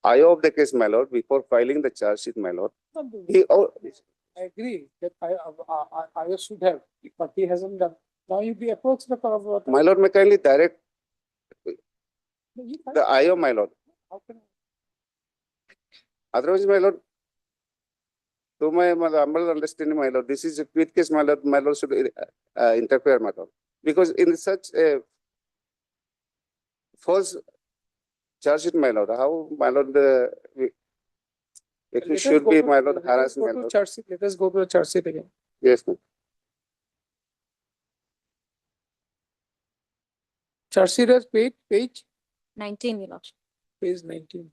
IO of the case, my lord, before filing the charge sheet, my lord. I agree that I should have, but he hasn't done. Now you be approached the My lord, may kindly direct You can't- the IO, my lord. how can- Otherwise, my lord, to my humble understanding, my lord, this is a quick case, my lord should interfere, my lord. Because in such a false charge sheet, my lord, how, my lord, it Let us should go be, to- my lord, let us harassed, go my to lord. charge sheet. Let us go to the charge sheet again. Yes, ma'am. Charge sheet has page 19, your lordship. page 19.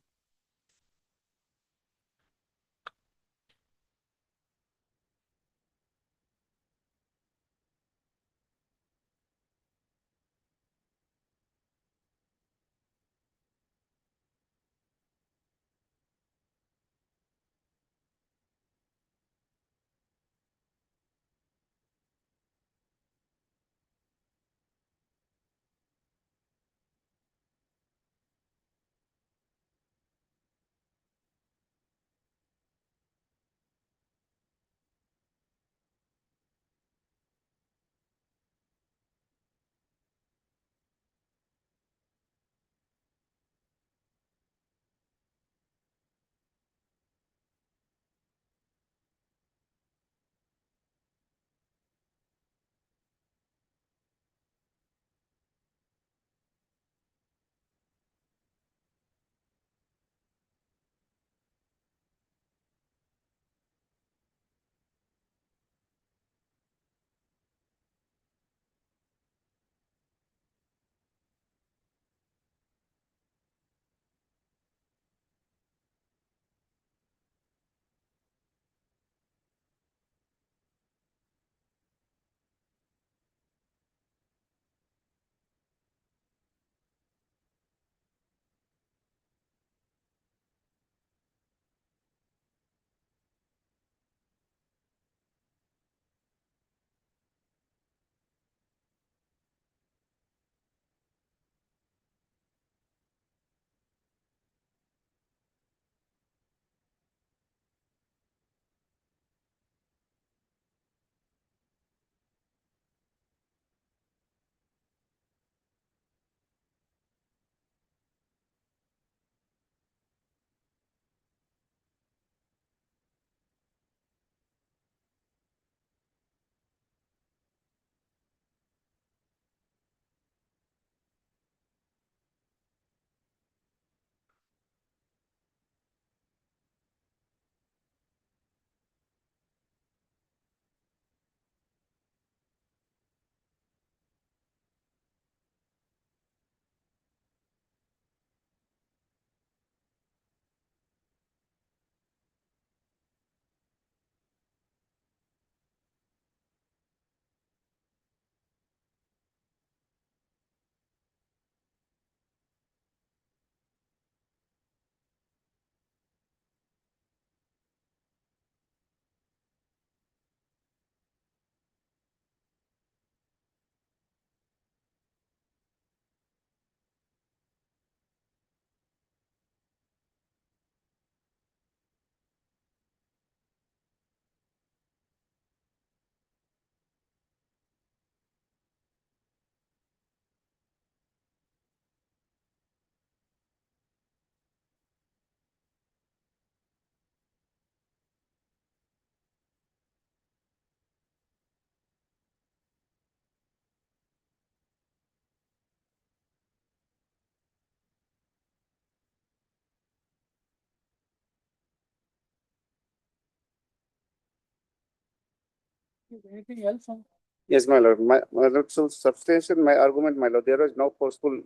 Anything else on? Yes, my lord. My lord, so substantial my argument, my lord. There was no forceful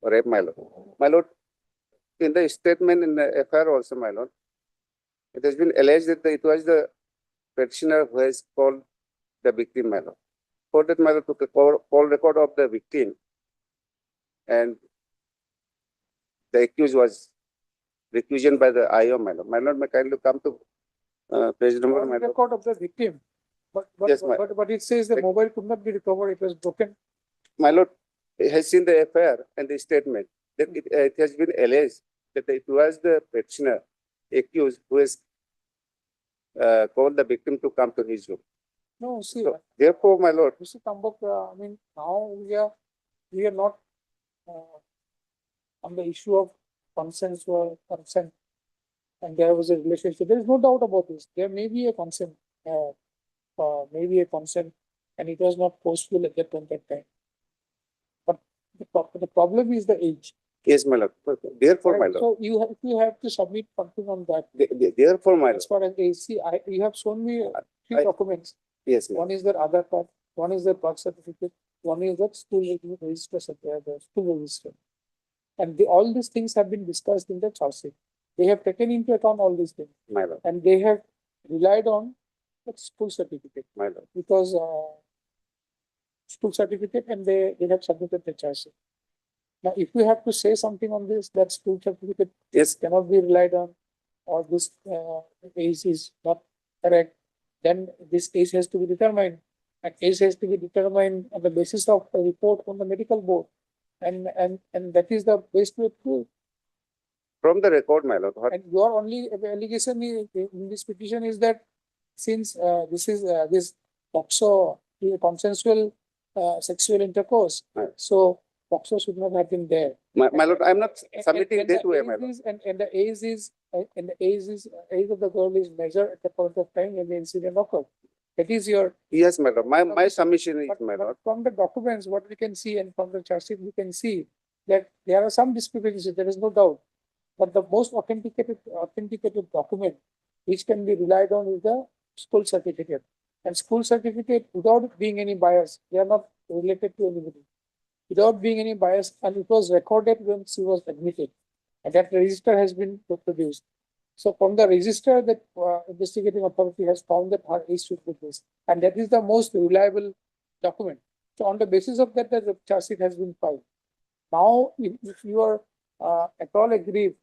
rape, my lord. My lord, in the statement in the FIR also, my lord, it has been alleged that it was the petitioner who has called the victim, my lord. For that, my lord took a call record of the victim, and the accused was recused by the IO, my lord. My lord, may kindly come to page number, On my lord. record of the victim. Yes, my- But it says the mobile could not be recovered, it was broken. My lord, has seen the FIR and the statement that it has been alleged that it was the petitioner accused who has called the victim to come to his room. No, see, So, therefore, my lord, Mr. Tambok, I mean, now we are not on the issue of consensual consent. And there was a relationship. There is no doubt about this. There may be a consent, maybe a consent, and it was not forceful at that point of time. But the problem is the age. yes, my lord. Therefore, my Right? lord. So you have to submit something on that. Therefore, my lord. As far as AC, you have shown me three I- documents. Yes, my lord. One is the Aadhaar card, one is the birth certificate, one is the school register, the school register. And all these things have been discussed in the charge sheet. They have taken into account all these things, My lord. and they have relied on the school certificate My lord. because school certificate, and they have submitted the charge sheet. Now, if you have to say something on this, that school certificate Yes, cannot be relied on, or this age is not correct, then this age has to be determined. And age has to be determined on the basis of a report from the medical board. And that is the best way to prove. from the record, my lord. What, And your only allegation in this petition is that since this is this POXO, consensual sexual intercourse, Right. so POXO should not have been there. my lord, I'm not submitting And that the way, age my lord. is- And the age is, age of the girl is measured at the point of time when the incident occurred. That is your. Yes, my lord. My submission is, But my lord. from the documents, what we can see, and from the charge sheet, we can see that there are some discrepancies, there is no doubt. But the most authenticated document which can be relied on is the school certificate. And school certificate, without being any bias, they are not related to anybody. Without being any bias, and it was recorded when she was admitted. And that register has been produced. So from the register, that investigating authority has found that her age should be this. And that is the most reliable document. So on the basis of that, the charge sheet has been filed. Now, if you are at all aggrieved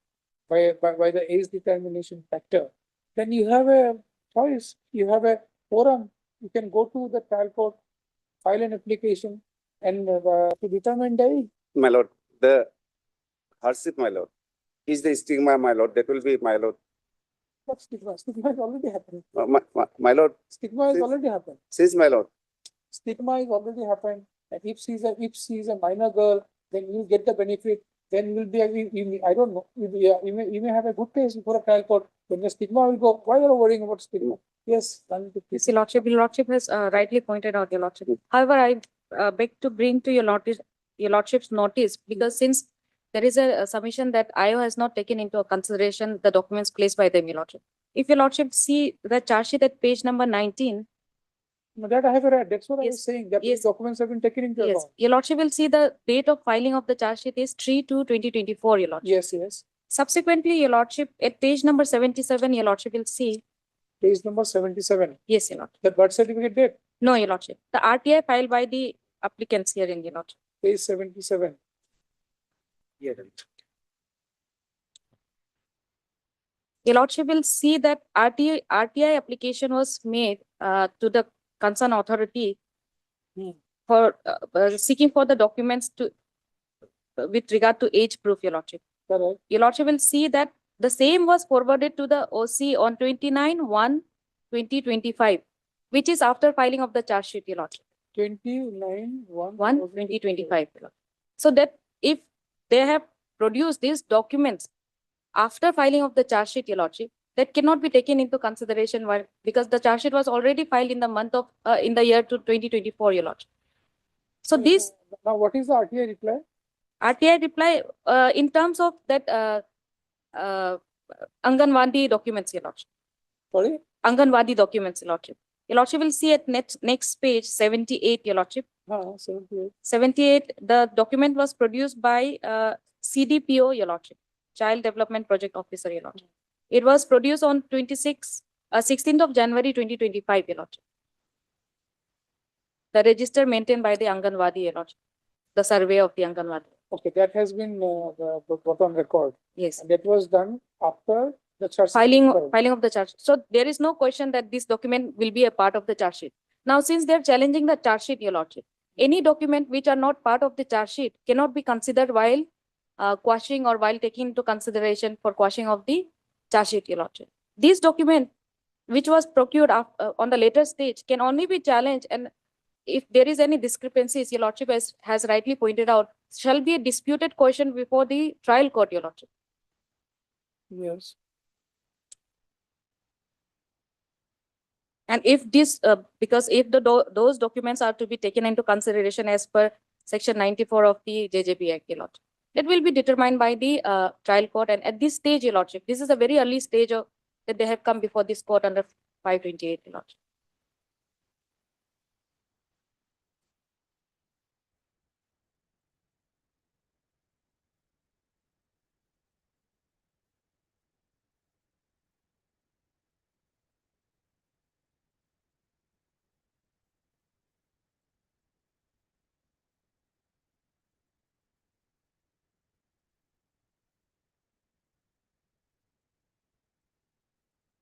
by the age determination factor, then you have a choice. You have a forum. You can go to the trial court, file an application, and to determine the age. My lord, the hardship, my lord, is the stigma, my lord. That will be, my lord. But stigma has already happened. My lord, Stigma has Since- already happened. says my lord. Stigma is already happened. And if she's a minor girl, then you get the benefit. Then you will be, I don't know, you may have a good case before a trial court. When the stigma will go, why are you worrying about stigma? Yes. Yes, Your Lordship, Your Lordship has rightly pointed out, Your Lordship. However, I beg to bring to Your Lordship's notice, because since there is a submission that IO has not taken into consideration the documents placed by them, Your Lordship. If Your Lordship see the charge sheet at page number 19, No, that I have read. That's what I Yes, was saying. That yes. these documents have been taken into yes, account. Your Lordship will see the date of filing of the charge sheet is 3/2/2024, Your Lordship. Yes, yes. Subsequently, Your Lordship, at page number 77, Your Lordship will see, Page number 77. yes, Your Lordship. The birth certificate date, No, Your Lordship. The RTI filed by the applicants here in Your Lordship. page 77. Your Lordship will see that RTI application was made to the concerned authority for seeking for the documents to with regard to age proof, Your Lordship. Correct. Your Lordship will see that the same was forwarded to the OC on 29/1/2025, which is after filing of the charge sheet, Your Lordship. 29/1/2025. 1/2025. So that if they have produced these documents after filing of the charge sheet, Your Lordship, that cannot be taken into consideration because the charge sheet was already filed in the month of in the year to 2024, Your Lordship. So this Now, what is the RTI reply? RTI reply in terms of that Anganwadi documents, Your Lordship. Sorry? Anganwadi documents, Your Lordship. Your Lordship will see at next page 78, Your Lordship. 78. 78, the document was produced by CDPO, Your Lordship, Child Development Project Officer, Your Lordship. It was produced on 16th of January 2025, Your Lordship. The register maintained by the Anganwadi, Your Lordship, the survey of the Anganwadi. Okay, that has been put on record. Yes. And that was done after the charge. sheet Filing was filed. of the charge. So there is no question that this document will be a part of the charge sheet. Now, since they're challenging the charge sheet, Your Lordship, any document which are not part of the charge sheet cannot be considered while quashing or while taking into consideration for quashing of the charge sheet, Your Lordship. This document, which was procured on the later stage, can only be challenged, and if there is any discrepancies, Your Lordship has rightly pointed out, shall be a disputed question before the trial court, Your Lordship. Yes. And if this, because if those documents are to be taken into consideration as per section 94 of the JJB Act, Your Lordship, it will be determined by the trial court. And at this stage, Your Lordship, this is a very early stage of that they have come before this court under 528, Your Lordship.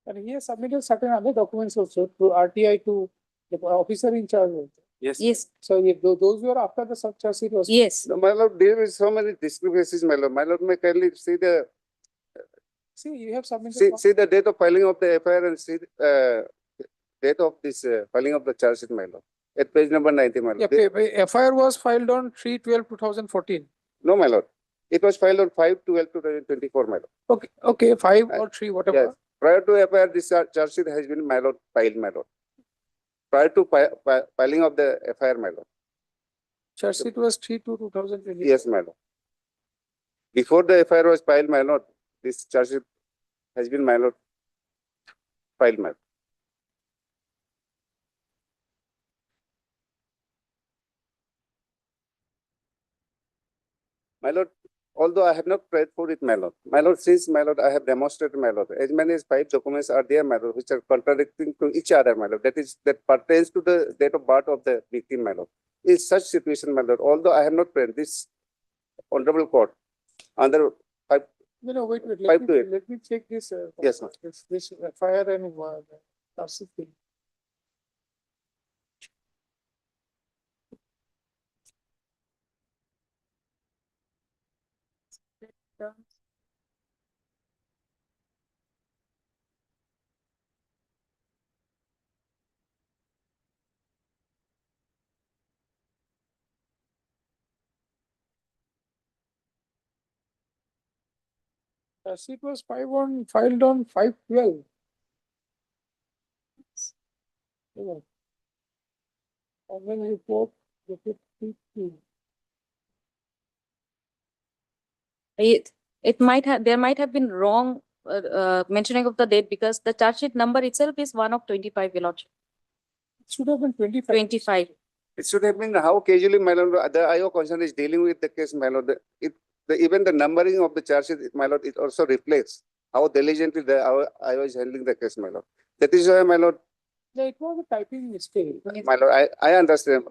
And he has submitted certain other documents also to RTI to the officer in charge. also. Yes, So if those were after the sub charge sheet was. yes. No, my lord, there is so many discrepancies, my lord. My lord, may kindly see the See, you have submitted. see the date of filing of the FIR and see date of this filing of the charge sheet, my lord. At page number 90, my lord. Yeah, FIR was filed on 3/12/2014. No, my lord. It was filed on 5/12/2024, my lord. Okay, 5 or 3, whatever. Yes. Prior to FIR, this charge sheet has been, my lord, filed, my lord. Prior to filing of the FIR, my lord. Charge sheet was 3/2/2020. Yes, my lord. Before the FIR was filed, my lord, this charge sheet has been, my lord, filed, my lord. My lord, although I have not prayed for it, my lord, since, my lord, I have demonstrated, my lord, as many as 5 documents are there, my lord, which are contradicting to each other, my lord, that pertains to the date of birth of the victim, my lord. In such situation, my lord, although I have not prayed, this honorable court, under 5, No, wait, 5 to 8. let me check this. Yes, ma'am. This FIR and charge sheet thing. Charge sheet was filed on 5/12. Yeah. And then report the 52. It might have, there might have been wrong mentioning of the date, because the charge sheet number itself is 1 of 25, Your Lordship. It should have been 25. 25. It should have been how casually, my lord, the IO concern is dealing with the case, my lord. Even the numbering of the charge sheet, my lord, it also reflects how diligently the IO is handling the case, my lord. That is why, my lord, Yeah, it was a typing mistake. my lord, I understand.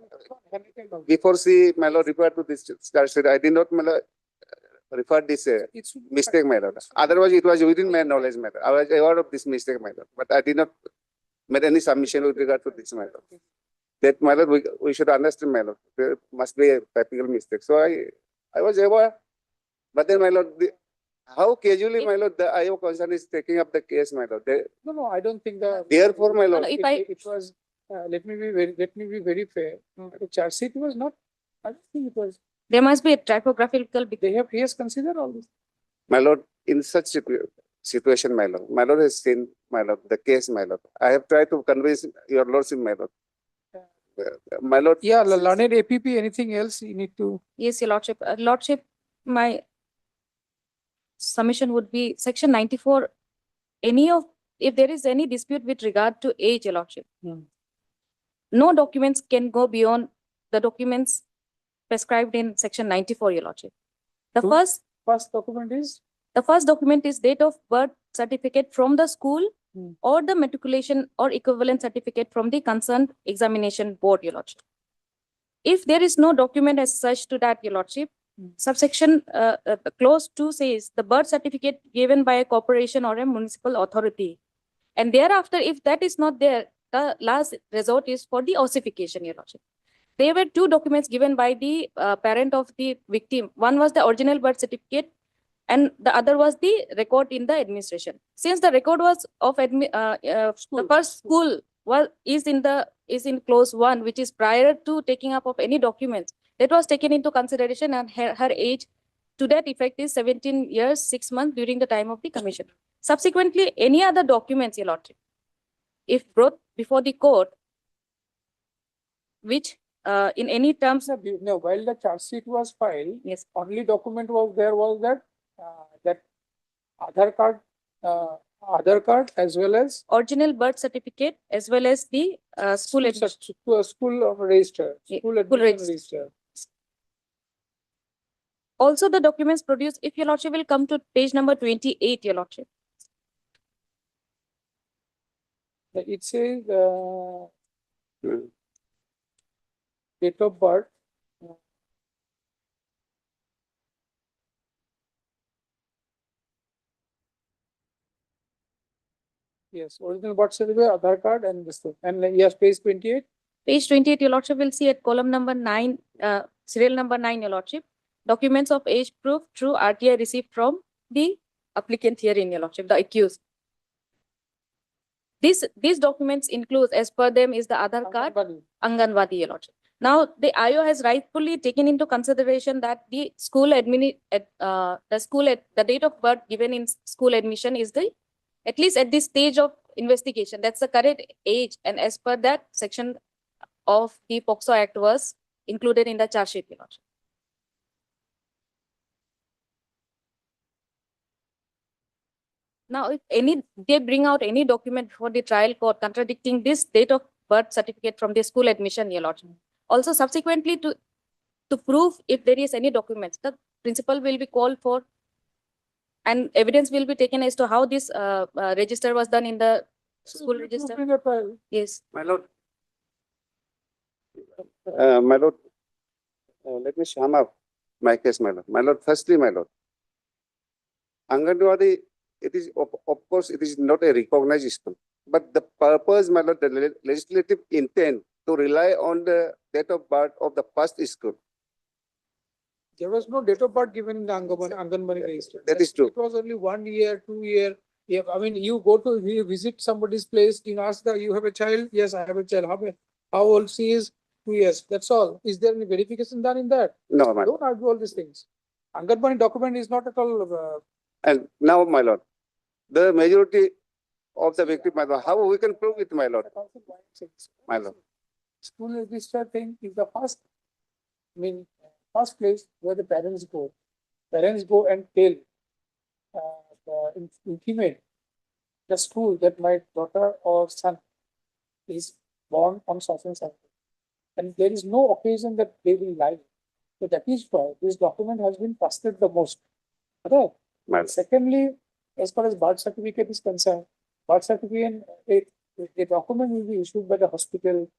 Before she, my lord, referred to this charge sheet, I did not, my lord, refer this It should be mistake, my lord. Otherwise, it was within my knowledge, my lord. I was aware of this mistake, my lord, but I did not make any submission with regard to this, my lord. That, my lord, we should understand, my lord, there must be a typical mistake. So I was aware, but then, my lord, how casually, my lord, the IO concern is taking up the case, my lord. No, I don't think that. Therefore, my lord, if It was, let me be very fair. The charge sheet was not, I don't think it was, There must be a typographical. he has considered all this. my lord, in such situation, my lord has seen, my lord, the case, my lord. I have tried to convince your lordship, my lord. My lord. Yeah, learned APP, anything else you need to, Yes, Your Lordship. Lordship, my submission would be section 94. Any of if there is any dispute with regard to age, Your Lordship, Hmm. no documents can go beyond the documents prescribed in section 94, Your Lordship. The Hmm. First document is, the first document is date of birth certificate from the school Hmm. or the matriculation or equivalent certificate from the concerned examination board, Your Lordship. If there is no document as such to that, Your Lordship, subsection clause 2 says the birth certificate given by a corporation or a municipal authority. And thereafter, if that is not there, the last resort is for the ossification, Your Lordship. There were two documents given by the parent of the victim. One was the original birth certificate, and the other was the record in the administration. Since the record was of the first school is in clause 1, which is prior to taking up of any documents, that was taken into consideration, and her age to that effect is 17 years, 6 months during the time of the commission. Subsequently, any other documents, Your Lordship, if brought before the court, which in any terms, no, while the charge sheet was filed, yes, only document was there was that, that Aadhaar card as well as original birth certificate as well as the school admission. school of register, Yeah, school school admission register. register. Also, the documents produced, if Your Lordship will come to page number 28, Your Lordship. It says, Hmm. date of birth. Yes, original birth certificate, Aadhaar card and this thing. And yes, page 28. Page 28, Your Lordship will see at column number 9, serial number 9, Your Lordship. Documents of age proof through RTI received from the applicant herein, Your Lordship, the accused. These documents include, as per them, is the Aadhaar card, Anganwadi, Your Lordship. Now, the IO has rightfully taken into consideration that the the date of birth given in school admission is at least at this stage of investigation, that's the correct age, and as per that section of the POCSO Act was included in the charge sheet, Your Lordship. Now, if they bring out any document for the trial court contradicting this date of birth certificate from the school admission, Your Lordship. Also, subsequently to prove if there is any documents, the principal will be called for, and evidence will be taken as to how this register was done in the school register. Yes. My lord. Let me sum up my case, my lord. My lord, firstly, my lord, Anganwadi, it is, of course, it is not a recognized school, but the purpose, my lord, the legislative intent to rely on the date of birth of the first school. There was no date of birth given in the Anganwadi register. That is true. It was only 1 year, 2 year. Yeah, I mean, you visit somebody's place, you ask that you have a child. Yes, I have a child. How old she is? 2 years. That's all. Is there any verification done in that? No, my lord. Don't argue all these things. Anganwadi document is not at all. And now, my lord, the majority of the victim, my lord, how we can prove it, my lord? My lord. School register thing is the first, first place where the parents go. Parents go and tell, intimate the school that my daughter or son is born on such and such. And there is no occasion that they will lie. So that is why this document has been trusted the most. Right? Secondly, as far as birth certificate is concerned, birth certificate, a document will be issued by the hospital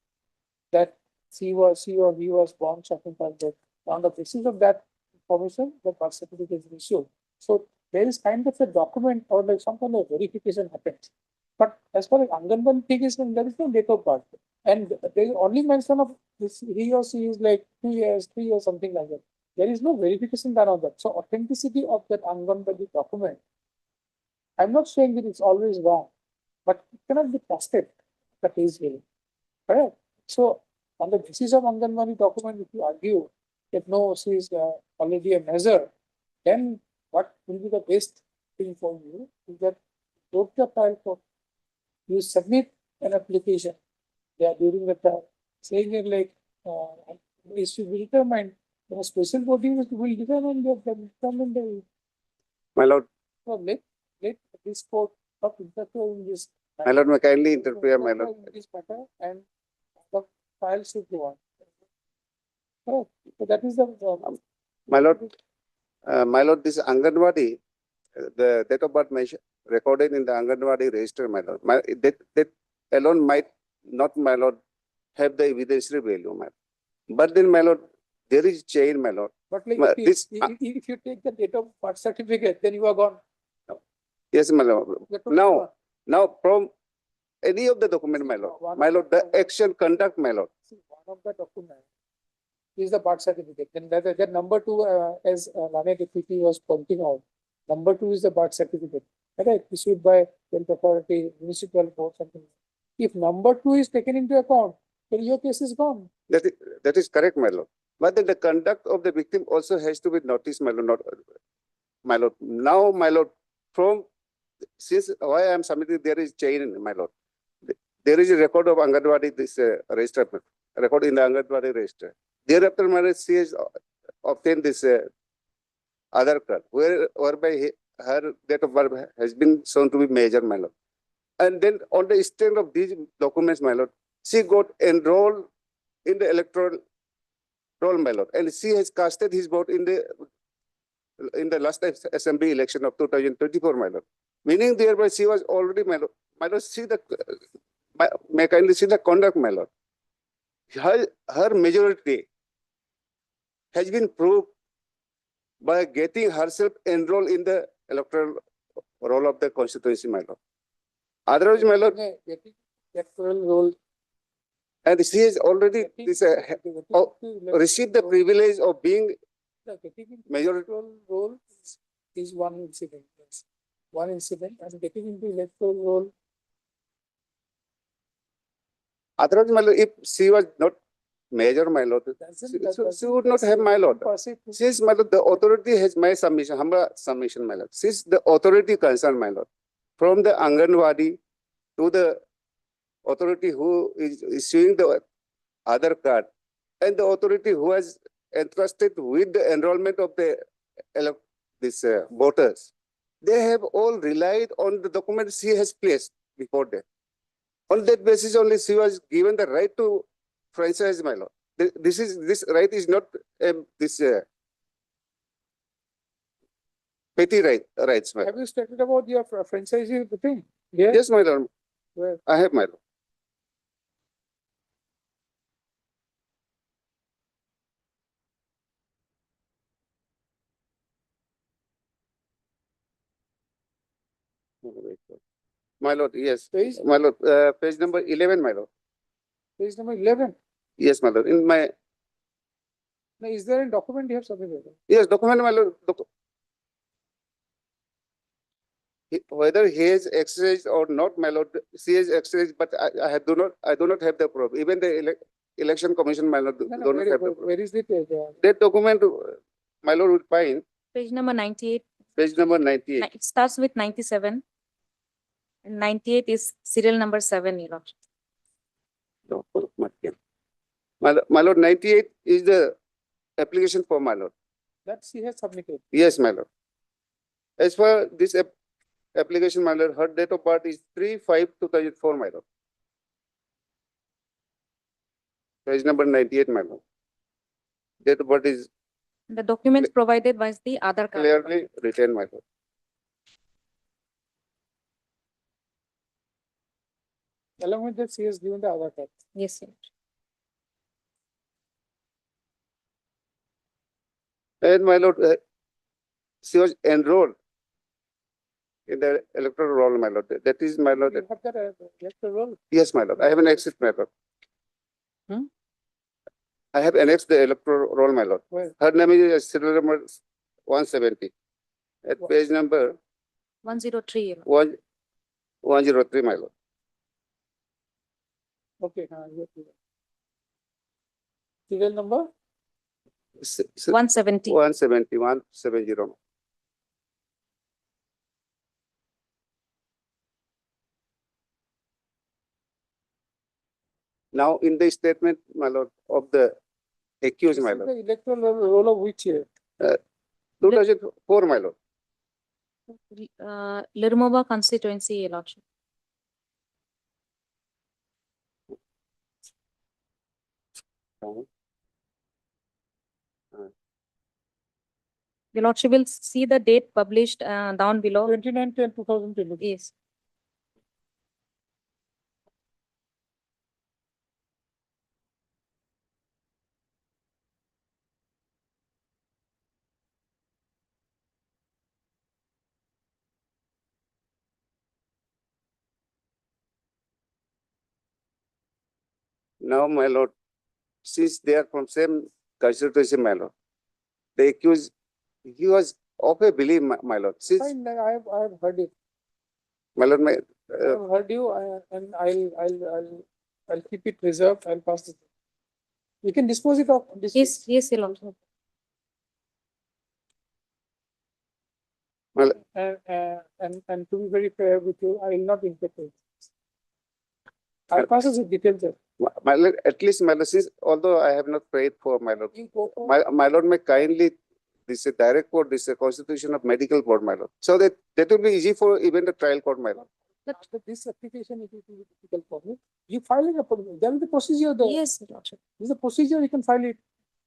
that she or he was born something like that. On the basis of that information, the birth certificate is issued. So there is kind of a document or like some kind of verification happens. But as far as Anganwadi thing is concerned, there is no date of birth. And there is only mention of this, he or she is like 2 years, 3 years, something like that. There is no verification done on that. So authenticity of that Anganwadi document, I'm not saying that it's always wrong, but it cannot be trusted that is really. Correct? So on the basis of Anganwadi document, if you argue that no, she is already a measure, then what will be the best thing for you is that go to the trial court, you submit an application there during the trial, saying it like it should be determined. The special body will determine the. My lord. So let this court of interfere in this. My lord, may kindly interfere, my lord. In this matter, and the file should go on. Correct. So that is the. My lord, this Anganwadi, the date of birth mentioned, recorded in the Anganwadi register, my lord. That alone might not, my lord, have the evidentiary value, my lord. But then, my lord, there is chain, my lord. But like, Ma- this- if you take the date of birth certificate, then you are gone. Yes, my lord. You are totally Now, gone. now from any of the document, my lord, the action conduct, my lord. See, one of the documents is the birth certificate. Then that number two, as Lane Deputy was pointing out, number two is the birth certificate. Correct, issued by health authority, municipal board, something. If number two is taken into account, then your case is gone. That is correct, my lord. But then the conduct of the victim also has to be noticed, my lord, not, my lord. Now, my lord, since why I am submitting, there is chain, my lord. There is a record of Anganwadi, this register, record in the Anganwadi register. Thereafter, my lord, she has obtained this other card, whereby her date of birth has been shown to be major, my lord. And then on the strength of these documents, my lord, she got enrolled in the electoral roll, my lord, and she has casted his vote in the last assembly election of 2024, my lord. Meaning thereby she was already, my lord, see the, may I kindly see the conduct, my lord. Her majority has been proved by getting herself enrolled in the electoral roll of the constituency, my lord. Otherwise, my lord, Getting electoral roll. and she has already received the privilege of being Getting into majority. electoral roll is one incident. Yes. One incident, and getting into electoral roll. Otherwise, my lord, if she was not major, my lord, she would not have, my lord. Since, my lord, the authority has my submission, humble submission, my lord. Since the authority concerned, my lord, from the Anganwadi to the authority who is issuing the other card, and the authority who has entrusted with the enrollment of the voters, they have all relied on the documents she has placed before them. On that basis only, she was given the right to franchise, my lord. This right is not petty rights, my lord. Have you stated about your franchisee thing? Yeah. Yes, my lord. Where? I have, my lord. My lord, yes. Page? My lord, page number 11, my lord. Page number 11. Yes, my lord. In my, Now, is there a document you have submitted? yes, document, my lord. Whether he has exercised or not, my lord, she has exercised, but I do not have the proof. Even the election commission, my lord, do not have the proof. Where is it? That document, my lord, would find Page number 98. page number 98. It starts with 97. And 98 is serial number 7, Your Lordship. My lord, 98 is the application form, my lord. That she has submitted. Yes, my lord. As for this application, my lord, her date of birth is 3/5/2004, my lord. Page number 98, my lord. Date of birth is The documents provided was the Aadhaar card. clearly written, my lord. Along with that, she has given the other card. Yes, sir. And my lord, she was enrolled in the electoral roll, my lord. That is, my lord. You have that electoral roll? Yes, my lord. I have annexed, my lord. Hmm? I have annexed the electoral roll, my lord. Where? Her name is serial number 170. At What? page number 103, Your Lord. 103, my lord. Okay. Serial number? 170. 170, 170. Now, in the statement, my lord, of the accused, This my is lord, the electoral roll of which year? 2004, my lord. Lirumova constituency, Your Lordship. Your Lordship will see the date published down below. 29/10/2020. Yes. Now, my lord, since they are from same constituency, my lord, the accused, he was of a belief, my lord. Since, Fine, I have heard it. my lord, I have heard you, and I'll keep it reserved. I'll pass it. You can dispose it of. Yes, yes, Your Lordship. my lord, And to be very fair with you, I will not interpret. I'll pass it details. my lord, at least, my lord, since although I have not prayed for my lord, You go for- my lord may kindly, this is a direct court, this is a constitution of medical board, my lord. So that will be easy for even the trial court, my lord. After this application, it will be difficult for me. You file it, there is the procedure there. Yes, Your Lordship. There's a procedure, you can file it.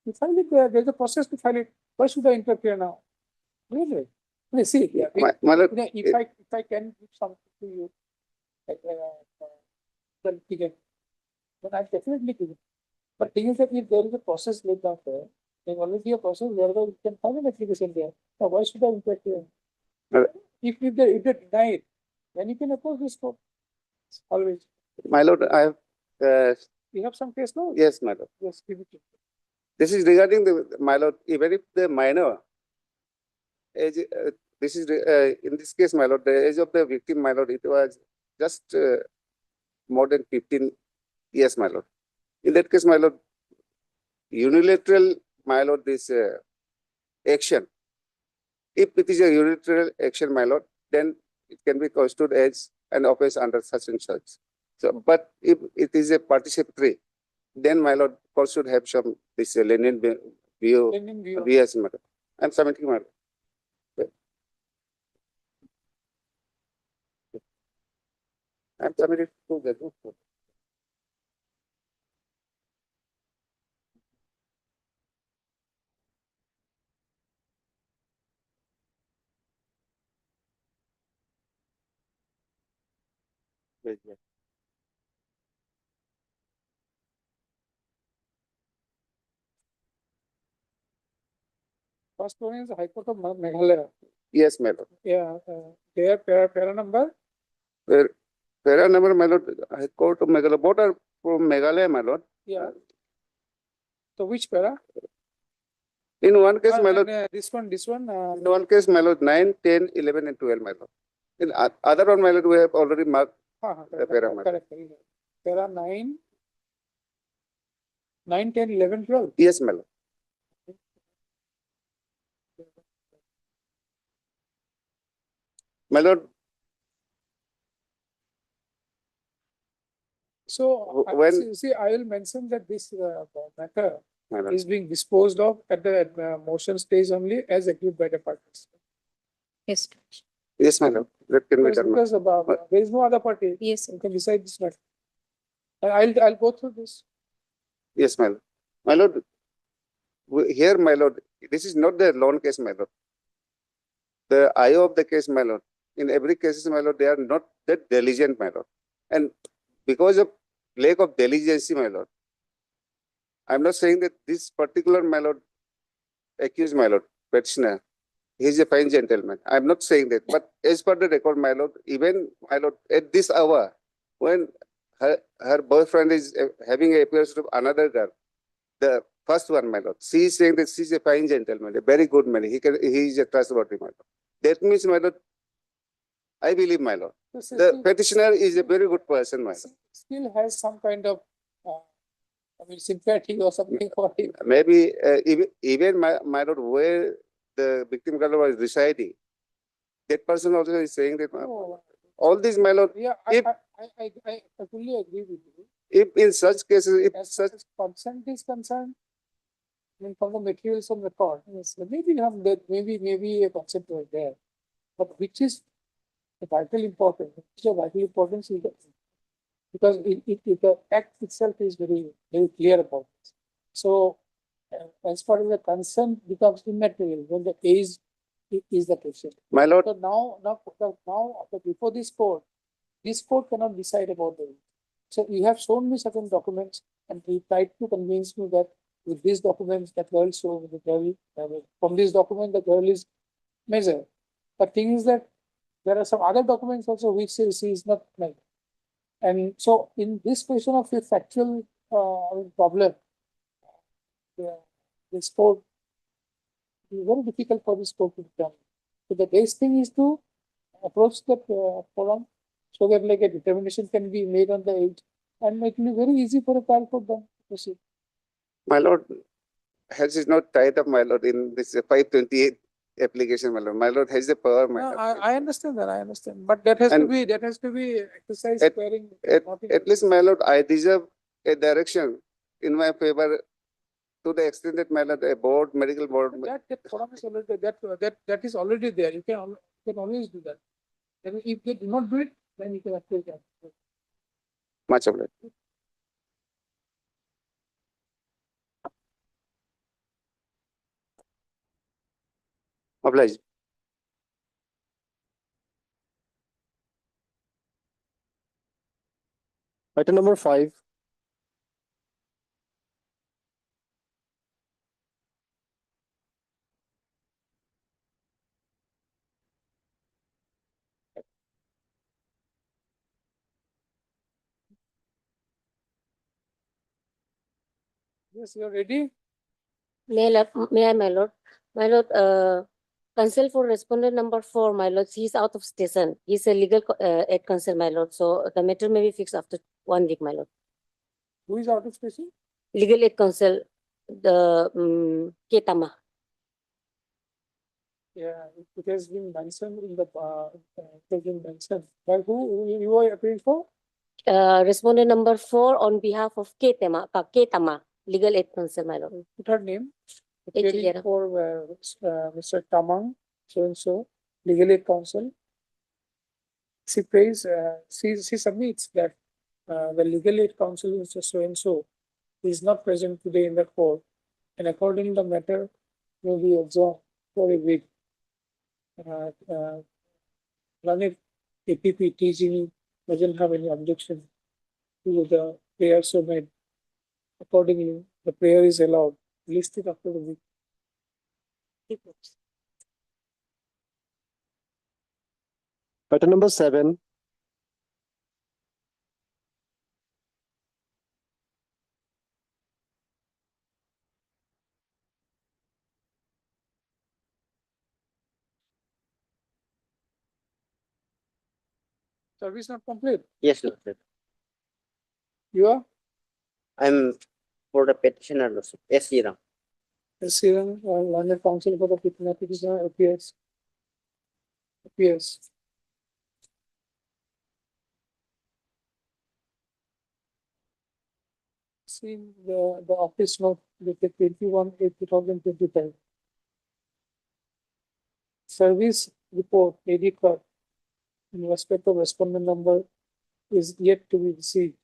You file it there, there's a process to file it. Why should I interfere now? Really? See, yeah, My lord, if I can give something to you, like, then I'll definitely give it. But thing is that if there is a process laid down there, there's already a process whereby you can file an application there. Now, why should I interfere? Uh, If they deny it, then you can oppose this court. Always. my lord, I have, You have some case law? yes, my lord. Yes, give it to me. This is regarding my lord, even if the minor age, this is, in this case, my lord, the age of the victim, my lord, it was just more than 15 years, my lord. In that case, my lord, unilateral, my lord, this action, if it is a unilateral action, my lord, then it can be constituted as an offense under such and such. So, but if it is a participatory, then my lord, court should have some this lenient view. Lenient view. Yes, madam. I'm submitting, madam. I'm submitting to the court. First one is the High Court of Meghalaya. Yes, madam. Yeah, their para number. Para number, my lord, High Court of Meghalaya, both are from Meghalaya, my lord. Yeah. So which para? In one case, my lord, This one, in one case, my lord, 9, 10, 11, and 12, my lord. In other one, my lord, we have already marked the para, my lord. correct. Para 9, 10, 11, 12. Yes, my lord. My lord, So, When- see, I will mention that this matter my lord. is being disposed of at the motion stage only as agreed by the parties. Yes. Yes, my lord. That can be done. Because there is no other party. Yes. You can decide this matter. And I'll go through this. Yes, my lord. My lord, here, my lord, this is not the lone case, my lord. The IO of the case, my lord. In every case, my lord, they are not that diligent, my lord. And because of lack of diligence, my lord, I'm not saying that this particular, my lord, accused, my lord, petitioner, he's a fine gentleman. I'm not saying that. But as per the record, my lord, even, my lord, at this hour, when her boyfriend is having a appearance of another girl, the first one, my lord, she is saying that she's a fine gentleman, a very good man. He is a trustworthy, my lord. That means, my lord, I believe, my lord, the petitioner is a very good person, my lord. Still has some kind of, sympathy or something for him. Maybe even my lord, where the victim girl was residing, that person also is saying that Oh, all these, my lord, yeah, If- I fully agree with you. if in such cases, if As such, far as consent is concerned, from the materials on record, yes, maybe you have that, maybe a concept was there. but which is vitally important. Which is of vital importance is that because the act itself is very clear about this. So, as far as the consent becomes immaterial when the age is the question. My lord, So now, before this court cannot decide about the age. So you have shown me certain documents and you tried to convince me that with these documents, the girl shows the girl, from this document, the girl is major. But thing is that there are some other documents also which says she is not married. And so in this question of a factual problem, this court is very difficult for this court to determine. So the best thing is to approach the forum so that like a determination can be made on the age, and it will be very easy for a trial court then to proceed. my lord, has is not tied up, my lord, in this 528 application, my lord. My lord has the power, my No, lord. I understand that, I understand, but that has to And be exercised at- sparing. not in- At least, my lord, I deserve a direction in my favor to the extent that, my lord, a board, medical board, That forum is already that is already there. You can always do that. And if they do not do it, then you can appeal that. much of it. Obliged. Item number 5. Yes, you are ready? May I, my lord? My lord, counsel for respondent number 4, my lord, he's out of station. He's a legal aid counsel, my lord. So the matter may be fixed after 1 week, my lord. Who is out of station? Legal aid counsel, the Ketama. Yeah, it has been mentioned in the it has been mentioned. By who you are appealing for? Respondent number 4 on behalf of Ketama, legal aid counsel, my lord. Put her name. H. Appealing Yera. for Mr. Tamang, so and so, legal aid counsel. She prays, she submits that the legal aid counsel Mr. so and so is not present today in the court, and according to the matter may be adjourned for a week. Planet APP TG doesn't have any objection to the prayer so made. Accordingly, the prayer is allowed. Listed after the week. Item number 7. Service not complete. Yes, Lordship. You are I'm for the petitioner, Lordship. Yes, Ram. Siran, London Council for the Petitioner appears. See the office note dated 21/8/2025. Service report AD card in respect of respondent number is yet to be received.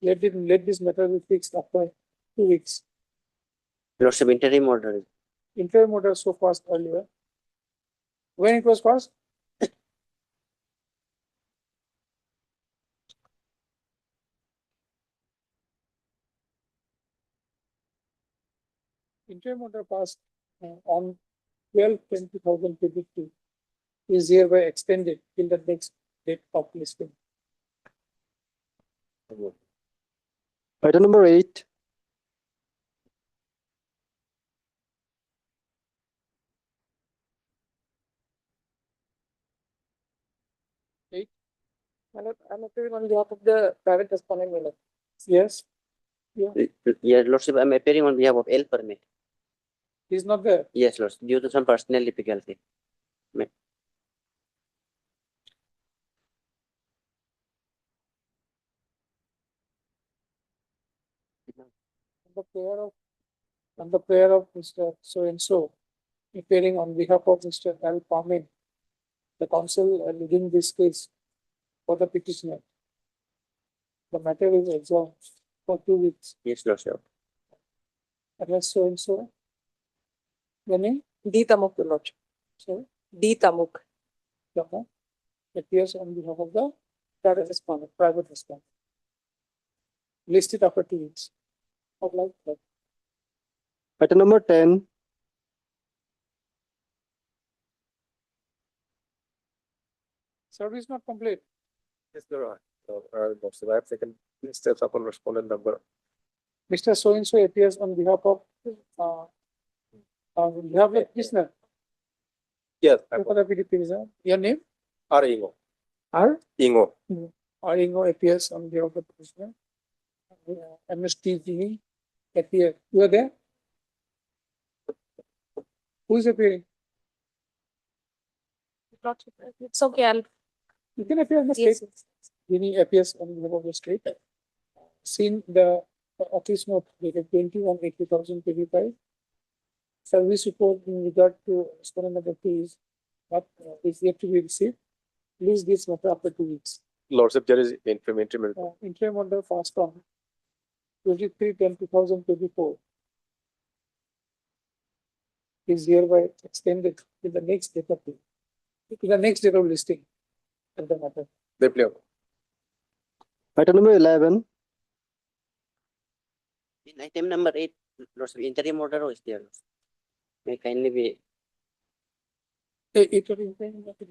Let this matter be fixed after 2 weeks. Lordship, interim order. Interim order so passed earlier. When it was passed? Interim order passed on 12/10/2022 is hereby extended till the next date of listing. Item number 8. I'm appearing on behalf of the private respondent, my lord. Yes, Yes, Lordship, I'm appearing on behalf of L permit. he's not there. Yes, Lordship, due to some personal difficulty. On the prayer of Mr. So and so, appearing on behalf of Mr. Al Pamin, the counsel leading this case for the petitioner. The matter is adjourned for 2 weeks. Yes, Lordship. Address so and so. The name, D Tamuk, your lordship. so, D Tamuk. Dhamma, appears on behalf of the private respondent. List it after 2 weeks. Of like that. Item number 10, Service not complete. Yes, there are. Lordship, I have taken steps upon respondent number. Mr. So and so appears on behalf of, the prisoner. Yes, For the petitioner. Your name? R. Ingo. R. Ingo. Ingo appears on behalf of the prisoner. MSTG appear. You are there? Who is appearing? Lordship, it's okay, I'll, You can appear on the yes, state. Vinny appears on behalf of the state. Seen the office note dated 21/80/2025. Service report in regard to respondent number 2 is not is yet to be received. Please this matter after 2 weeks. Lordship, there is interim. Interim order fast on 23/10/2024 is hereby extended to the next date of listing of the matter. item number 11, In item number 8, Lordship, interim order is there. May kindly be, It will be interim order.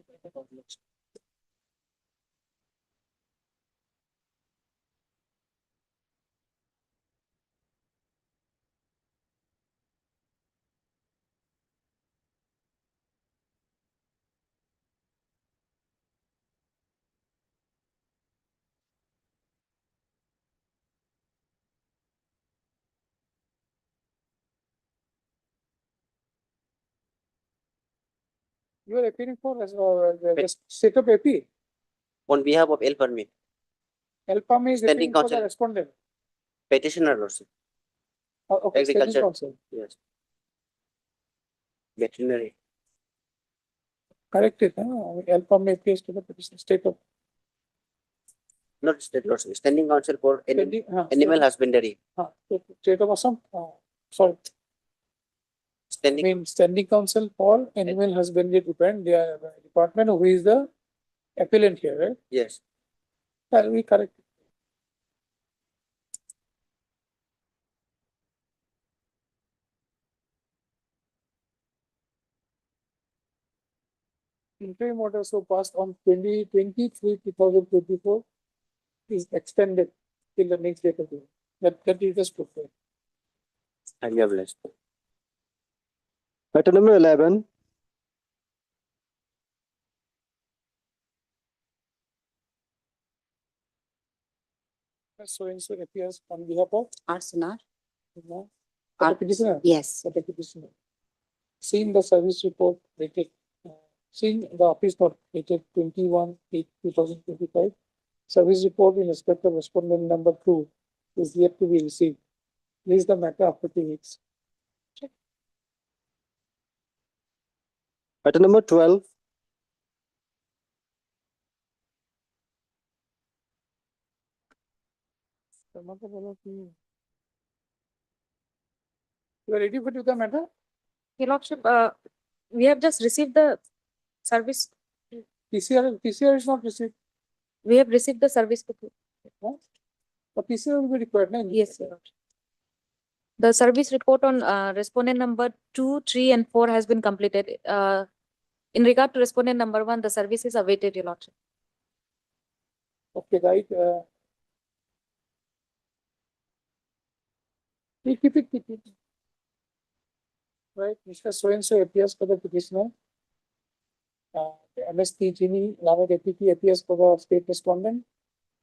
You are appearing for as the state of AP. on behalf of El Permit, Elpam is Standing appearing for the counsel. respondent. petitioner, Lordship. Okay, standing Agriculture. counsel. Yes. Veterinary. Correct it. Elpam appears to the petition state of. Not state, Lordship, standing counsel for Standing, animal husbandry. State of Assam. Sorry. I Standing, mean, standing counsel for animal husbandry department who is the appellant here, right? yes. Shall we correct? Interim order so passed on 20/23/2024 is extended till the next date of the that is just preferred. I have blessed. item number 11, So and so appears on behalf of Arsenal. the petitioner. Yes. For the petitioner. Seeing the service report dated, seeing the office note dated 21/8/2025, service report in respect of respondent number 2 is yet to be received. This is the matter after 2 weeks. item number 12, You are ready for the matter? Your Lordship, we have just received the service, PCR is not received. we have received the service. The PCR will be required. No? Yes, Your Lordship. The service report on respondent number 2, 3, and 4 has been completed. In regard to respondent number 1, the service is awaited, Your Lordship. Okay, right. Keep it. Right, Mr. So and so appears for the petitioner. MST Gini, Lama Deputy appears for the state respondent.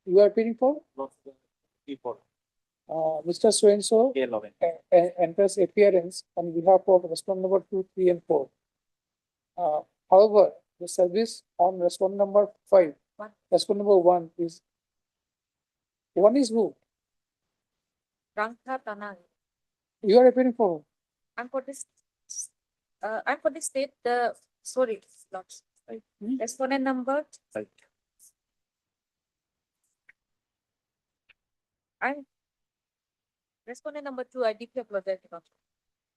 You are appearing for? Mr. So and so enters appearance on behalf of respondent number 2, 3, and 4. However, the service on respondent number 5, respondent number 1 is who? Rangtha Tanang. You are appearing for? I'm for this state, sorry, Lordship. Respondent number. Right. Respondent number 2, I deeply apologize. Your Lordship.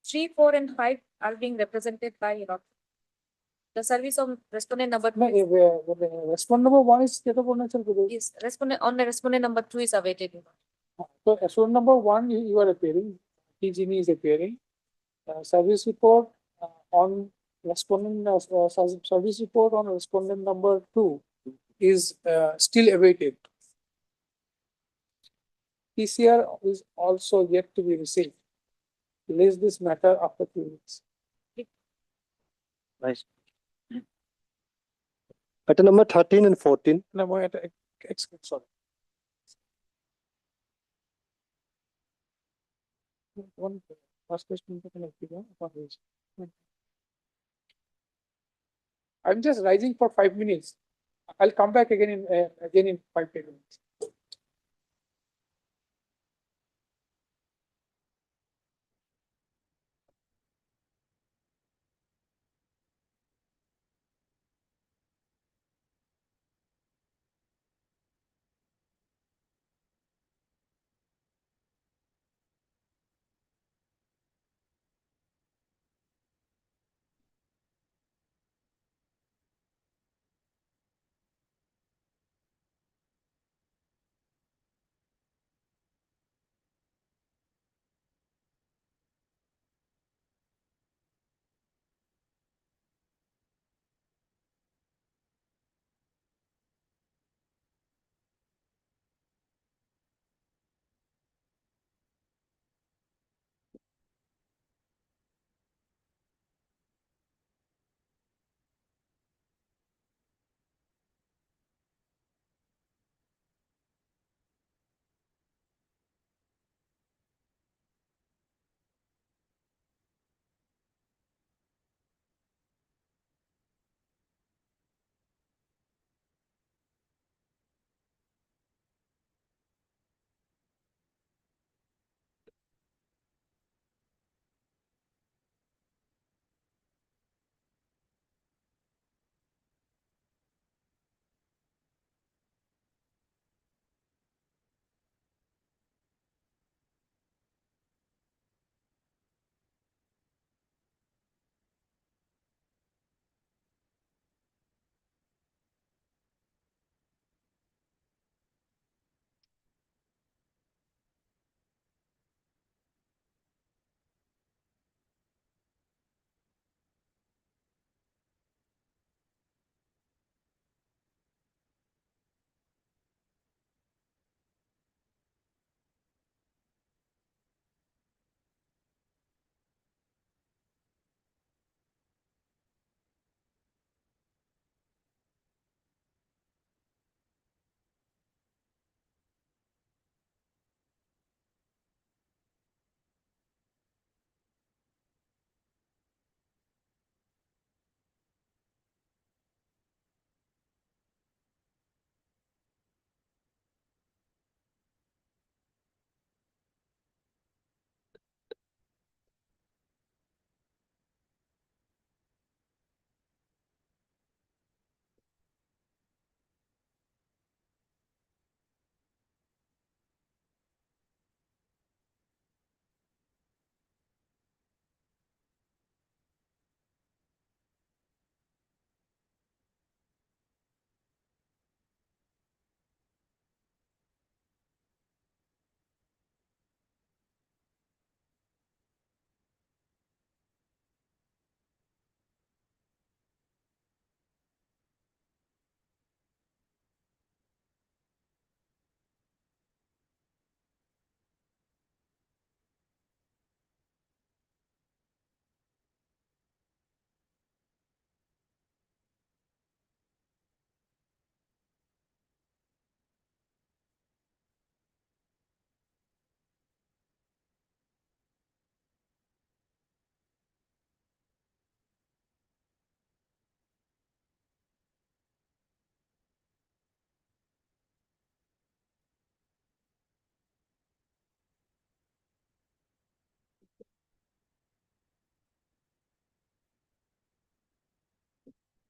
3, 4, and 5 are being represented by Your Lordship. The service of respondent number No, 2 respondent number one is Chetak Arunachal Pradesh. is respondent on the respondent number 2 is awaited. Your Lordship. So respondent number one, you are appearing, TGNE is appearing. Service report on respondent, service report on respondent number 2 is still awaited. PCR is also yet to be received. Release this matter after 2 weeks. Nice. Item number 13 and 14. No, sorry. One first question. I'm just rising for 5 minutes. I'll come back again in 5 minutes.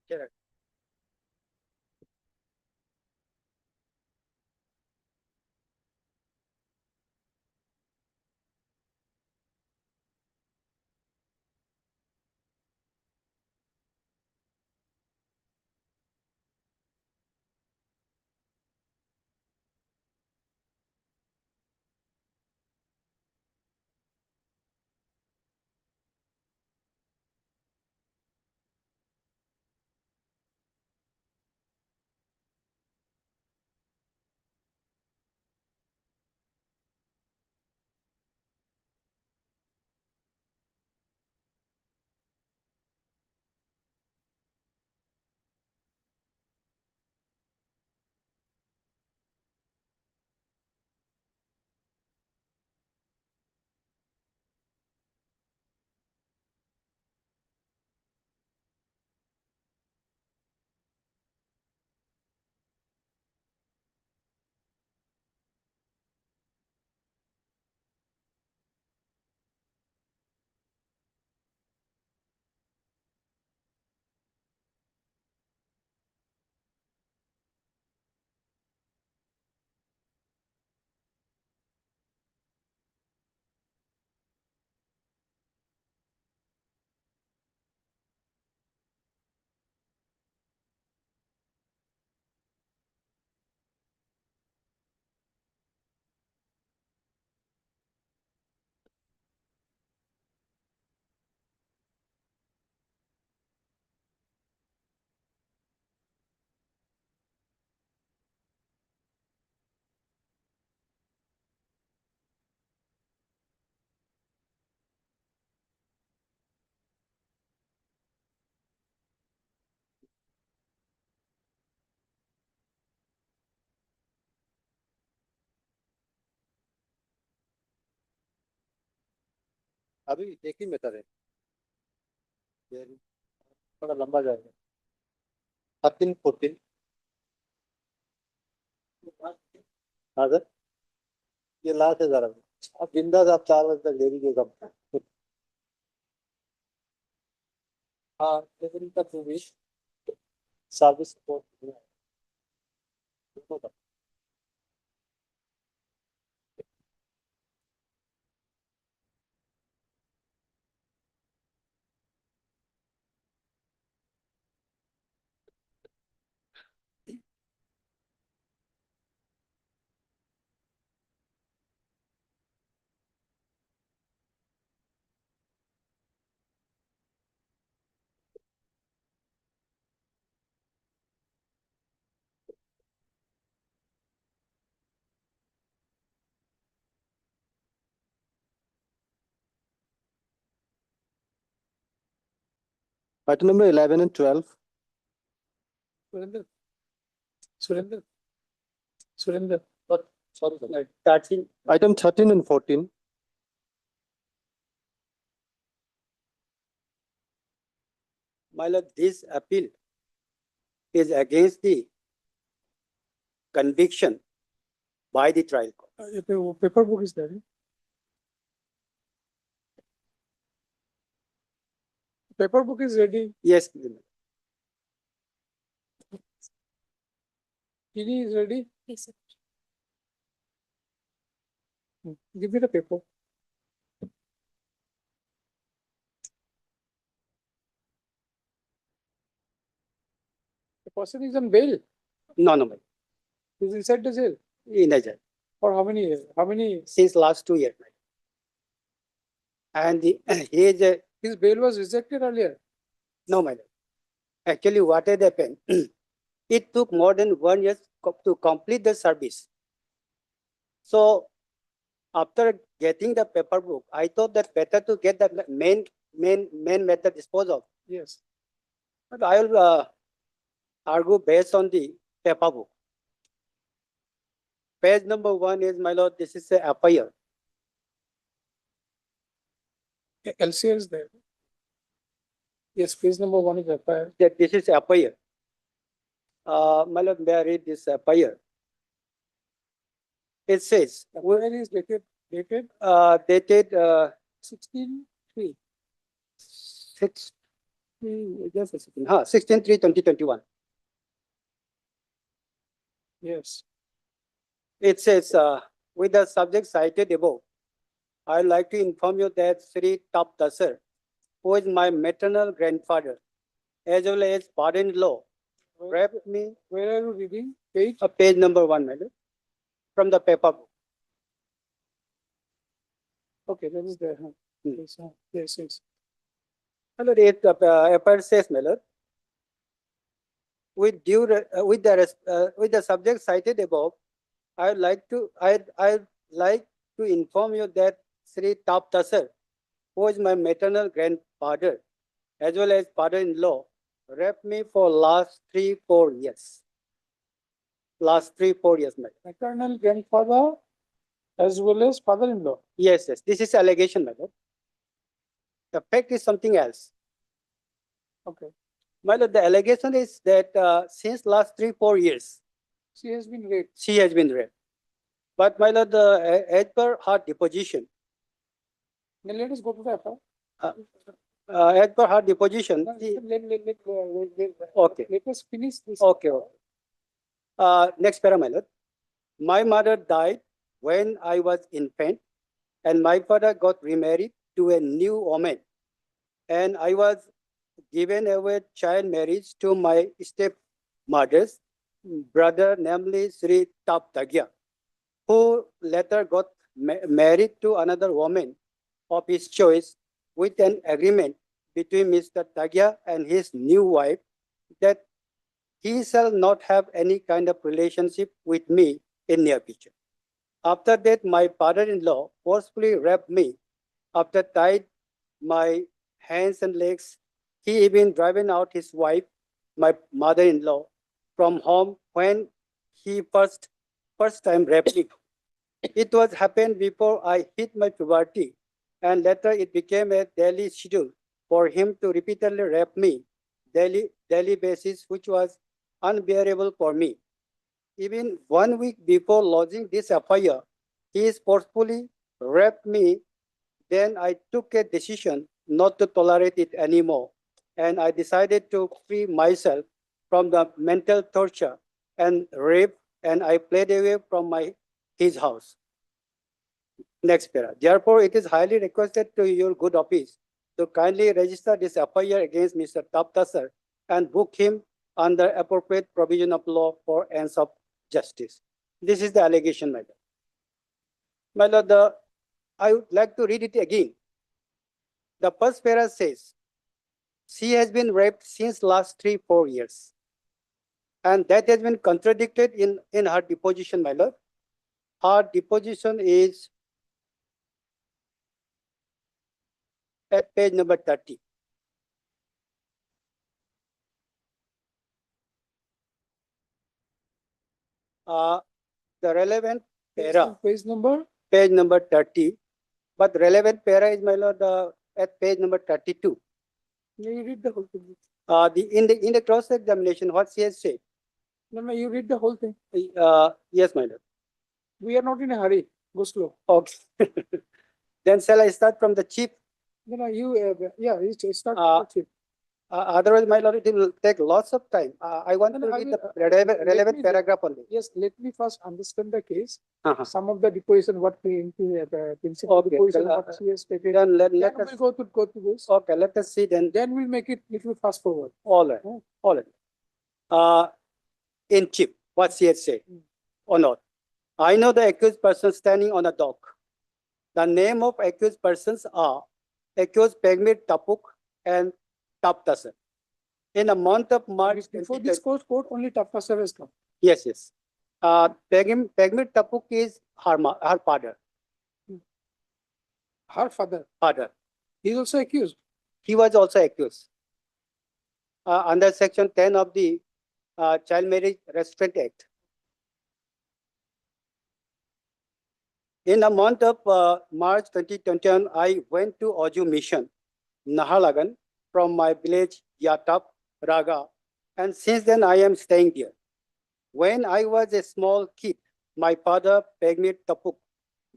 Correct. अभी एक ही matter है, ये थोड़ा लंबा जाएगा। 13, 14। हाँ sir, ये last है सर। अभी अब बिंदास आप 4 बजे तक ले लीजिए कब। हाँ, लेकिन तक भी service support. Item number 11 and 12. Surinder. Surinder. Surinder. Sorry, sir. 13. Item 13 and 14. My lord, this appeal is against the conviction by the trial court. Paper book is there. Paper book is ready. Yes, PD is ready. Yes, sir. Give me the paper. The person is on bail. no, no, ma'am. He's inside the jail. In a jail. For how many years? How many? Since last 2 years. Ma'am. And the, he is a, His bail was rejected earlier. no, madam. Actually, what had happened? It took more than 1 year to complete the service. So, after getting the paper book, I thought that better to get the main method disposed of. Yes. But I will argue based on the paper book. Page number 1 is, my lord, this is a FIR. LCR is there. Yes, page number 1 is FIR. That this is FIR. My lord, may I read this FIR? It says, Where is dated? Dated dated 16/3. 6, just a second, 16/3/2021. Yes. It says, with the subject cited above, I'd like to inform you that Sri Tap Dasar, who is my maternal grandfather, as well as father-in-law, raped me. Where are you reading? Page? Page number 1, madam, from the paper book. Okay, that is there. Huh? Yes, yes, yes. My lord, it FIR says, my lord, with the subject cited above, I'd like to inform you that Sri Tap Dasar, who is my maternal grandfather, as well as father-in-law, raped me for last 3-4 years. Last 3-4 years, madam. Maternal grandfather as well as father-in-law. Yes, yes. This is allegation, madam. The fact is something else. Okay. My lord, the allegation is that since last 3-4 years, She has been raped. she has been raped. But my lord, as per her deposition, Now let us go to the FIR. as per her deposition, Okay. Let us finish this. okay. Next para, my lord. My mother died when I was infant, and my father got remarried to a new woman, and I was given away child marriage to my stepmother's brother, namely Sri Tap Tagya, who later got married to another woman of his choice with an agreement between Mr. Tagya and his new wife that he shall not have any kind of relationship with me in near future. After that, my father-in-law forcefully raped me. After tied my hands and legs, he even driven out his wife, my mother-in-law, from home when he first time raped me. It was happened before I hit my puberty, and later it became a daily schedule for him to repeatedly rape me daily basis, which was unbearable for me. Even 1 week before lodging this FIR, he forcefully raped me. Then I took a decision not to tolerate it anymore, and I decided to free myself from the mental torture and rape, and I fled away from his house. Next para. Therefore, it is highly requested to your good office to kindly register this FIR against Mr. Taptasar and book him under appropriate provision of law for ends of justice. This is the allegation, my lord. My lord, I would like to read it again. The first para says, she has been raped since last 3-4 years. And that has been contradicted in her deposition, my lord. Her deposition is at page number 30. The relevant para, Page number? page number 30, but relevant para is, my lord, at page number 32. Yeah, you read the whole thing. In the cross examination, what she has said. No, you read the whole thing. Yes, my lord. We are not in a hurry. Go slow. Okay. Then shall I start from the chief? No, you, yeah, you start. Uh, with it. Otherwise, my lord, it will take lots of time. I want No, to no, I read will, the relevant me- paragraph only. Yes, let me first understand the case. Uh-huh. Some of the deposition, what the principal Okay, deposition, well, what she has stated. Then let Then us, we'll go to this. okay, let us see then. Then we'll make it little fast forward. All right, all right. In chief, what she has said or not. I know the accused person standing on a dock. The name of accused persons are accused Pegmir Tapuk and Taptasar. In the month of March, Before this court, only Tapasar has come. yes, yes. Pegmir Tapuk is her father. Her father, Father. he is also accused. He was also accused under Section 10 of the Child Marriage Restraint Act. In the month of March 2021, I went to Oju Mission, Nahalagan, from my village Yatap, Raga, and since then I am staying there. When I was a small kid, my father, Pegmir Tapuk,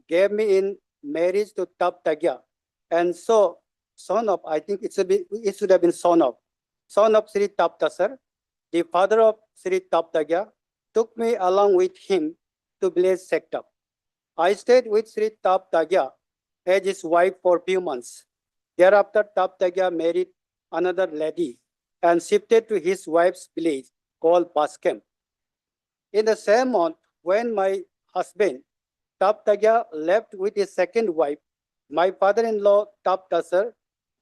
gave me in marriage to Tap Tagya, and so son of, I think it should have been son of Sri Tap Tasar, the father of Sri Tap Tagya, took me along with him to village Sektap. I stayed with Sri Tap Tagya as his wife for a few months. Thereafter, Tap Tagya married another lady and shifted to his wife's village called Baskem. In the same month, when my husband, Tap Tagya, left with his second wife, my father-in-law, Tap Tasar,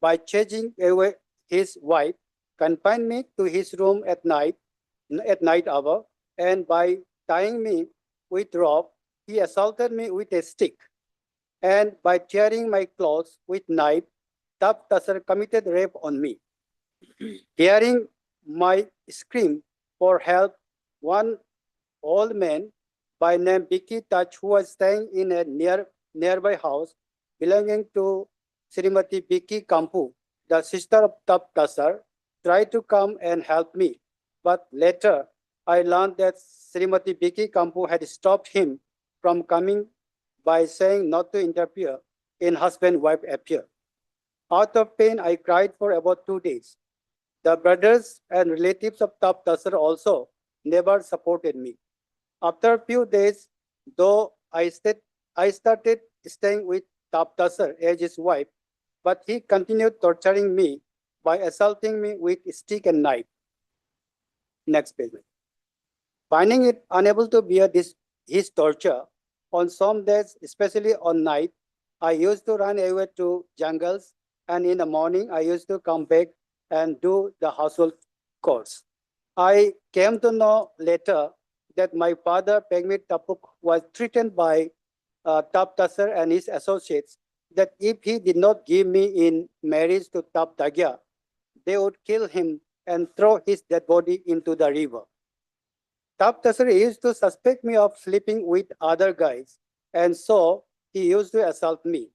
by chasing away his wife, confined me to his room at night hour, and by tying me with rope, he assaulted me with a stick. And by tearing my clothes with knife, Tap Tasar committed rape on me. Hearing my scream for help, one old man by name Biki Touch, who was staying in a nearby house belonging to Srimati Biki Kampu, the sister of Tap Tasar, tried to come and help me. But later, I learned that Srimati Biki Kampu had stopped him from coming by saying not to interfere in husband-wife affair. Out of pain, I cried for about 2 days. The brothers and relatives of Tap Tasar also never supported me. After a few days, though I started staying with Tap Tasar as his wife, but he continued torturing me by assaulting me with stick and knife. Next page. Finding it unable to bear his torture, on some days, especially on night, I used to run away to jungles, and in the morning I used to come back and do the household chores. I came to know later that my father, Pegmit Tapuk, was threatened by Tap Tasar and his associates that if he did not give me in marriage to Tap Tagya, they would kill him and throw his dead body into the river. Tap Tasar used to suspect me of sleeping with other guys, and so he used to assault me.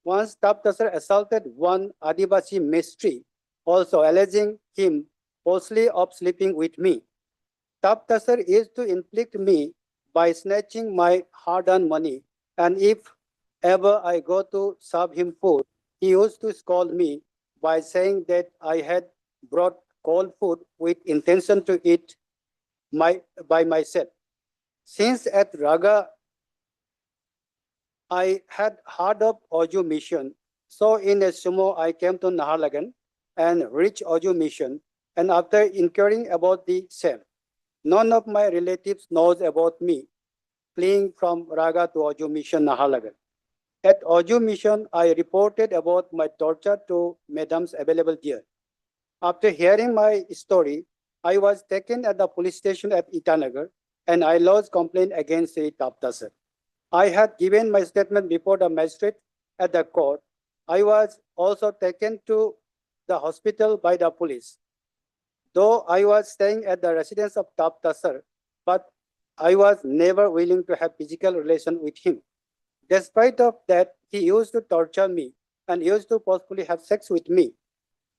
Once Taptasar assaulted one Adivasi mistri, also alleging him falsely of sleeping with me. Taptasar used to inflict me by snatching my hard-earned money, and if ever I go to serve him food, he used to scold me by saying that I had brought cold food with intention to eat by myself. Since at Raga I had heard of Oju mission, so in a sumo I came to Naharlagan and reached Oju mission, and after inquiring about the same, none of my relatives knows about me fleeing from Raga to Oju mission Naharlagan. At Oju mission, I reported about my torture to madams available there. After hearing my story, I was taken at the police station at Itanagar and I lodged complaint against the Taptasar. I had given my statement before the magistrate at the court. I was also taken to the hospital by the police. Though I was staying at the residence of Taptasar, but I was never willing to have physical relation with him. Despite of that, he used to torture me and used to forcefully have sex with me.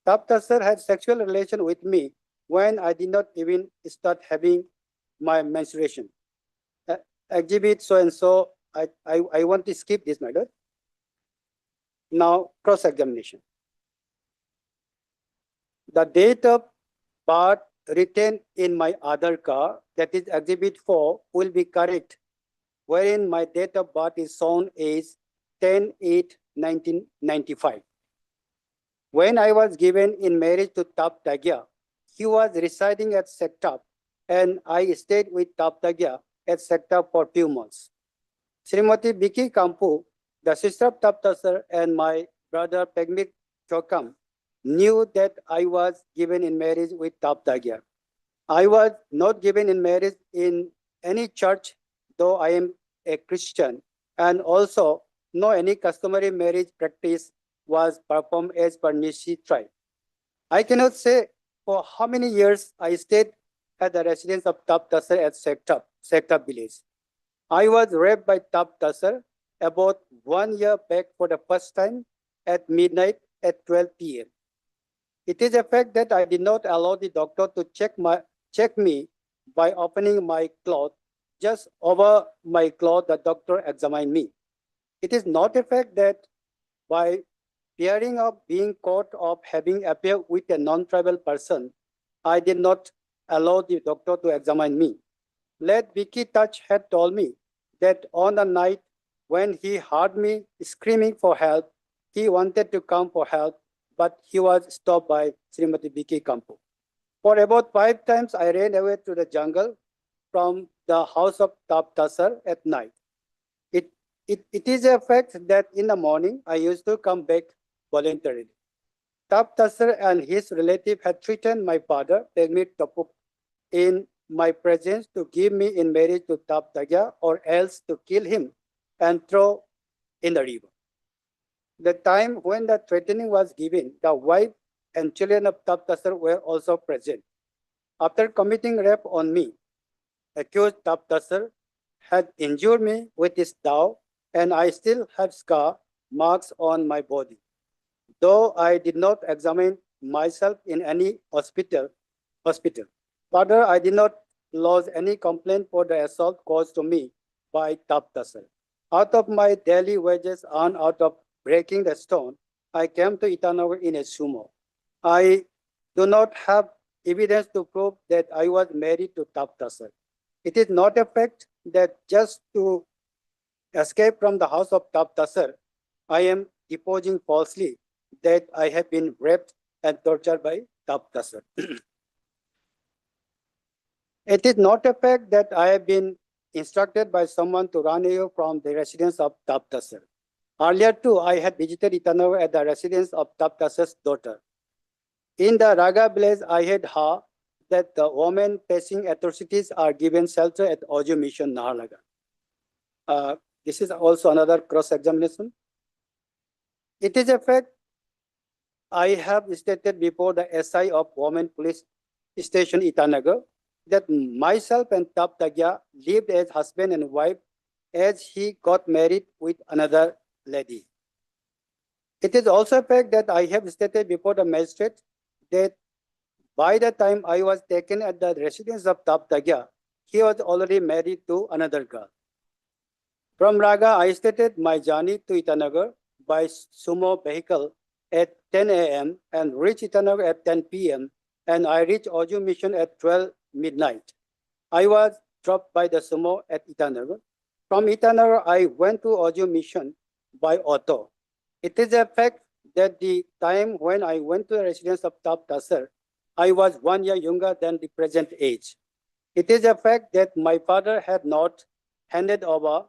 Taptasar had sexual relation with me when I did not even start having my menstruation. Exhibit so and so, I want to skip this matter. Now, cross-examination. The date of birth written in my Aadhaar card, that is Exhibit 4, will be correct, wherein my date of birth is shown as 10/8/1995. When I was given in marriage to Tap Tagya, he was residing at Sektap, and I stayed with Tap Tagya at Sektap for 2 months. Srimati Biki Kampu, the sister of Taptasar, and my brother Pegmik Chokam knew that I was given in marriage with Tap Tagya. I was not given in marriage in any church, though I am a Christian, and also no any customary marriage practice was performed as per Nishi tribe. I cannot say for how many years I stayed at the residence of Tap Tasar at Sektap village. I was raped by Tap Tasar about 1 year back for the first time at midnight at 12 p.m. It is a fact that I did not allow the doctor to check me by opening my cloth. Just over my cloth, the doctor examined me. It is not a fact that by fearing of being caught of having affair with a non-tribal person, I did not allow the doctor to examine me. Late Vicky Touch had told me that on the night when he heard me screaming for help, he wanted to come for help, but he was stopped by Srimati Vicky Kampu. For about 5 times, I ran away to the jungle from the house of Tap Tasar at night. It is a fact that in the morning, I used to come back voluntarily. Tap Tasar and his relative had threatened my father, Pegmit Topuk, in my presence to give me in marriage to Tap Tagya or else to kill him and throw in the river. The time when the threatening was given, the wife and children of Tap Tasar were also present. After committing rape on me, accused Tap Tasar had injured me with his dao, and I still have scar marks on my body. Though I did not examine myself in any hospital. Further, I did not lodge any complaint for the assault caused to me by Tap Tasar. Out of my daily wages earned out of breaking the stone, I came to Itanagar in a sumo. I do not have evidence to prove that I was married to Tap Tasar. It is not a fact that just to escape from the house of Tap Tasar, I am deposing falsely that I have been raped and tortured by Tap Tasar. It is not a fact that I have been instructed by someone to run away from the residence of Tap Tasar. Earlier too, I had visited Itanagar at the residence of Tap Tasar's daughter. In the Raga village, I had heard that the women facing atrocities are given shelter at Oju Mission, Naharlagan. This is also another cross-examination. It is a fact I have stated before the SI of Women Police Station Itanagar that myself and Tap Tagya lived as husband and wife as he got married with another lady. It is also a fact that I have stated before the magistrate that by the time I was taken at the residence of Taptagya, he was already married to another girl. From Raga, I stated my journey to Itanagar by sumo vehicle at 10 a.m. and reached Itanagar at 10 p.m. and I reached Oju Mission at 12 midnight. I was dropped by the sumo at Itanagar. From Itanagar, I went to Oju Mission by auto. It is a fact that the time when I went to the residence of Tap Tasser, I was 1 year younger than the present age. It is a fact that my father had not handed over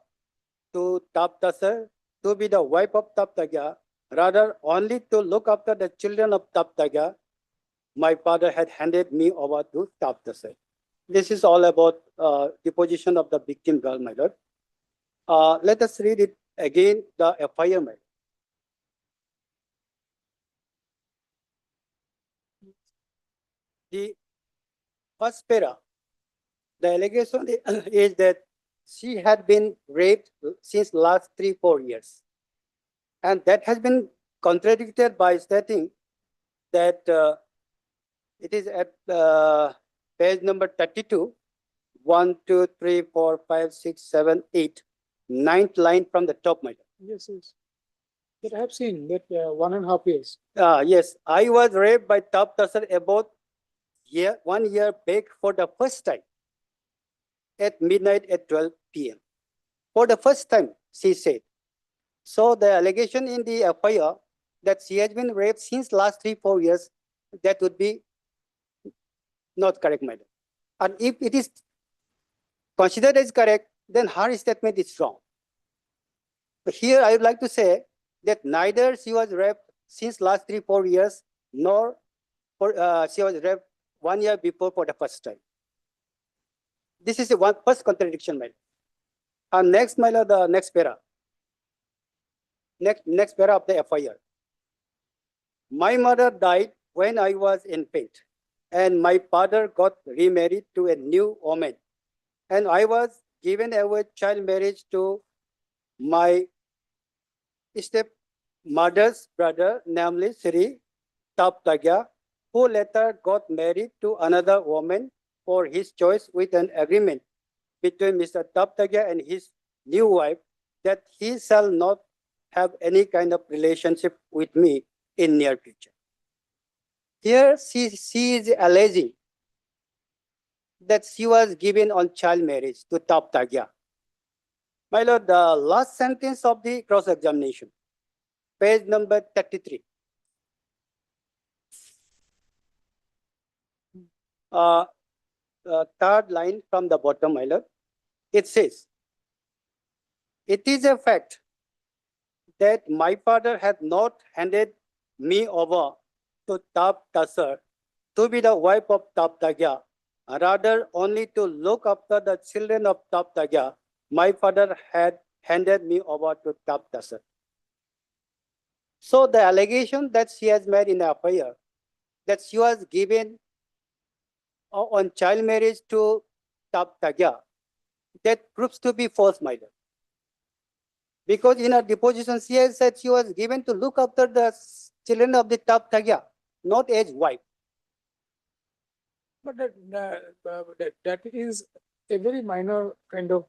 to Tap Tasser to be the wife of Tap Tagya, rather only to look after the children of Tap Tagya. My father had handed me over to Tap Tasser. This is all about the position of the victim girl, my lord. Let us read it again, the FIR, my lord. The first para, the allegation is that she had been raped since last 3-4 years. And that has been contradicted by stating that it is at page number 32, 1, 2, 3, 4, 5, 6, 7, 8, ninth line from the top, my lord. Yes, yes. But I have seen that 1.5 years. Yes, I was raped by Tap Tasser about 1 year back for the first time at midnight at 12 p.m. For the first time, she said. So the allegation in the FIR that she has been raped since last 3-4 years, that would be not correct, madam. And if it is considered as correct, then her statement is wrong. But here I would like to say that neither she was raped since last 3-4 years, nor she was raped 1 year before for the first time. This is the first contradiction, my lord. And next, my lord, the next para. Next para of the FIR. My mother died when I was infant, and my father got remarried to a new woman, and I was given away child marriage to my stepmother's brother, namely Sri Taptagya, who later got married to another woman for his choice with an agreement between Mr. Taptagya and his new wife that he shall not have any kind of relationship with me in near future. Here she is alleging that she was given on child marriage to Taptagya. My lord, the last sentence of the cross-examination, page number 33. Third line from the bottom, my lord. It says, it is a fact that my father had not handed me over to Tap Tasser to be the wife of Tap Tagya, rather only to look after the children of Tap Tagya. My father had handed me over to Tap Tasser. So the allegation that she has made in the FIR, that she was given on child marriage to Tap Tagya, that proves to be false, my lord. Because in her deposition, she has said she was given to look after the children of the Tap Tagya, not as wife. But that is a very minor kind of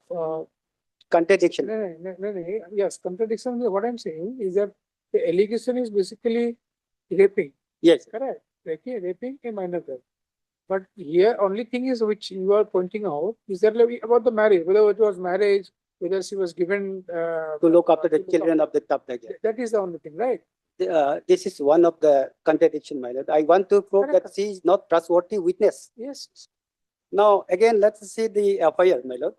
Contradiction. no, yes, contradiction. What I'm saying is that the allegation is basically raping. Yes. Correct. Raping a minor girl. But here, only thing is which you are pointing out is that like, about the marriage, whether it was marriage, whether she was given To look after the children of the Tap Tagya. That is the only thing, right? This is one of the contradiction, my lord. I want to prove Correct. that she is not trustworthy witness. Yes. Now, again, let's see the FIR, my lord.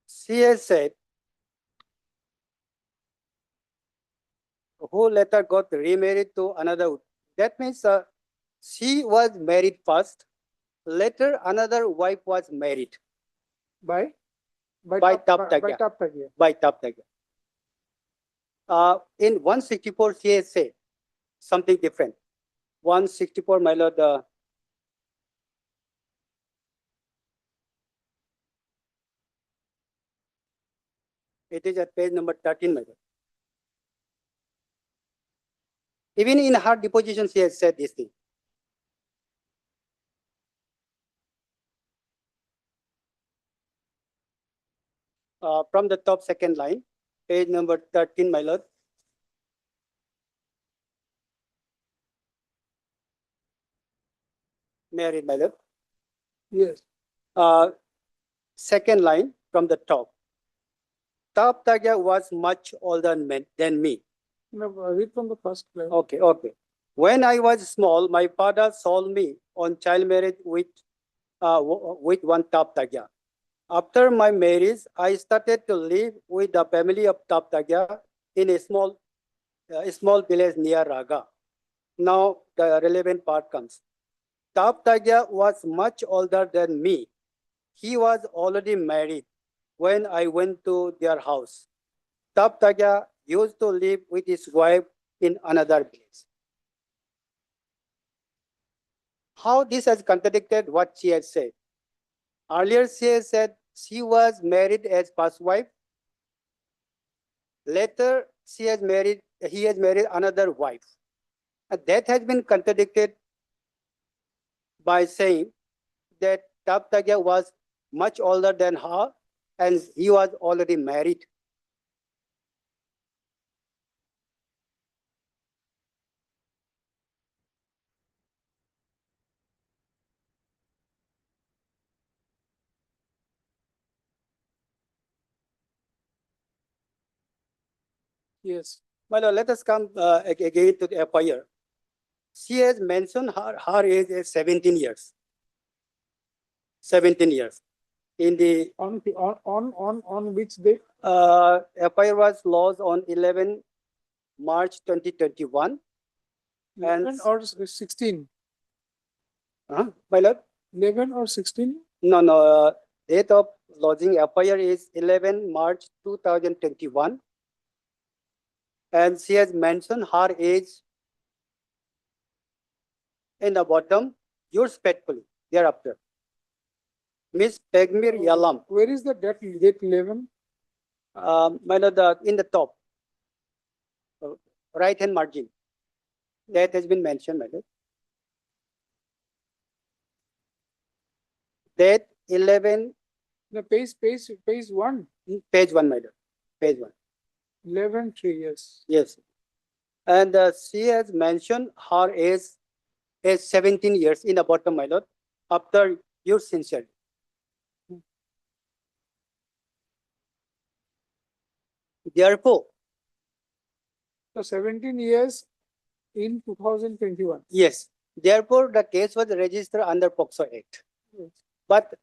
She has said, who later got remarried to another. That means she was married first. Later, another wife was married By Tap Tagya. By Tap Tagya. By Tap Tagya. In 164, she has said something different. 164, my lord, It is at page number 13, my lord. Even in her deposition, she has said this thing. From the top second line, page number 13, my lord. May I read, my lord? Yes. Second line from the top. Tap Tagya was much older than me. No, read from the first line. Okay, okay. When I was small, my father sold me on child marriage with one Tap Tagya. After my marriage, I started to live with the family of Tap Tagya in a small village near Raga. Now the relevant part comes. Tap Tagya was much older than me. He was already married when I went to their house. Tap Tagya used to live with his wife in another village. How this has contradicted what she had said. Earlier she has said she was married as first wife. Later he has married another wife. And that has been contradicted by saying that Tap Tagya was much older than her and he was already married. Yes. Well, let us come again to the FIR. She has mentioned her age is 17 years. 17 years. In the On which date? FIR was lodged on 11 March 2021. 11 or 16? My lord? 11 or 16? No. Date of lodging FIR is 11 March 2021. And she has mentioned her age in the bottom, yours faithfully, thereafter. Miss Pegmir Yalam. Where is the date 11? My lord, in the top, right hand margin. That has been mentioned, my lord. Date 11. The page 1. Page 1, my lord. Page 1. 11, 3 years. Yes. And she has mentioned her age is 17 years in the bottom, my lord, after your sincerity. Therefore, So 17 years in 2021. yes. Therefore, the case was registered under POCSO Act. Yes. But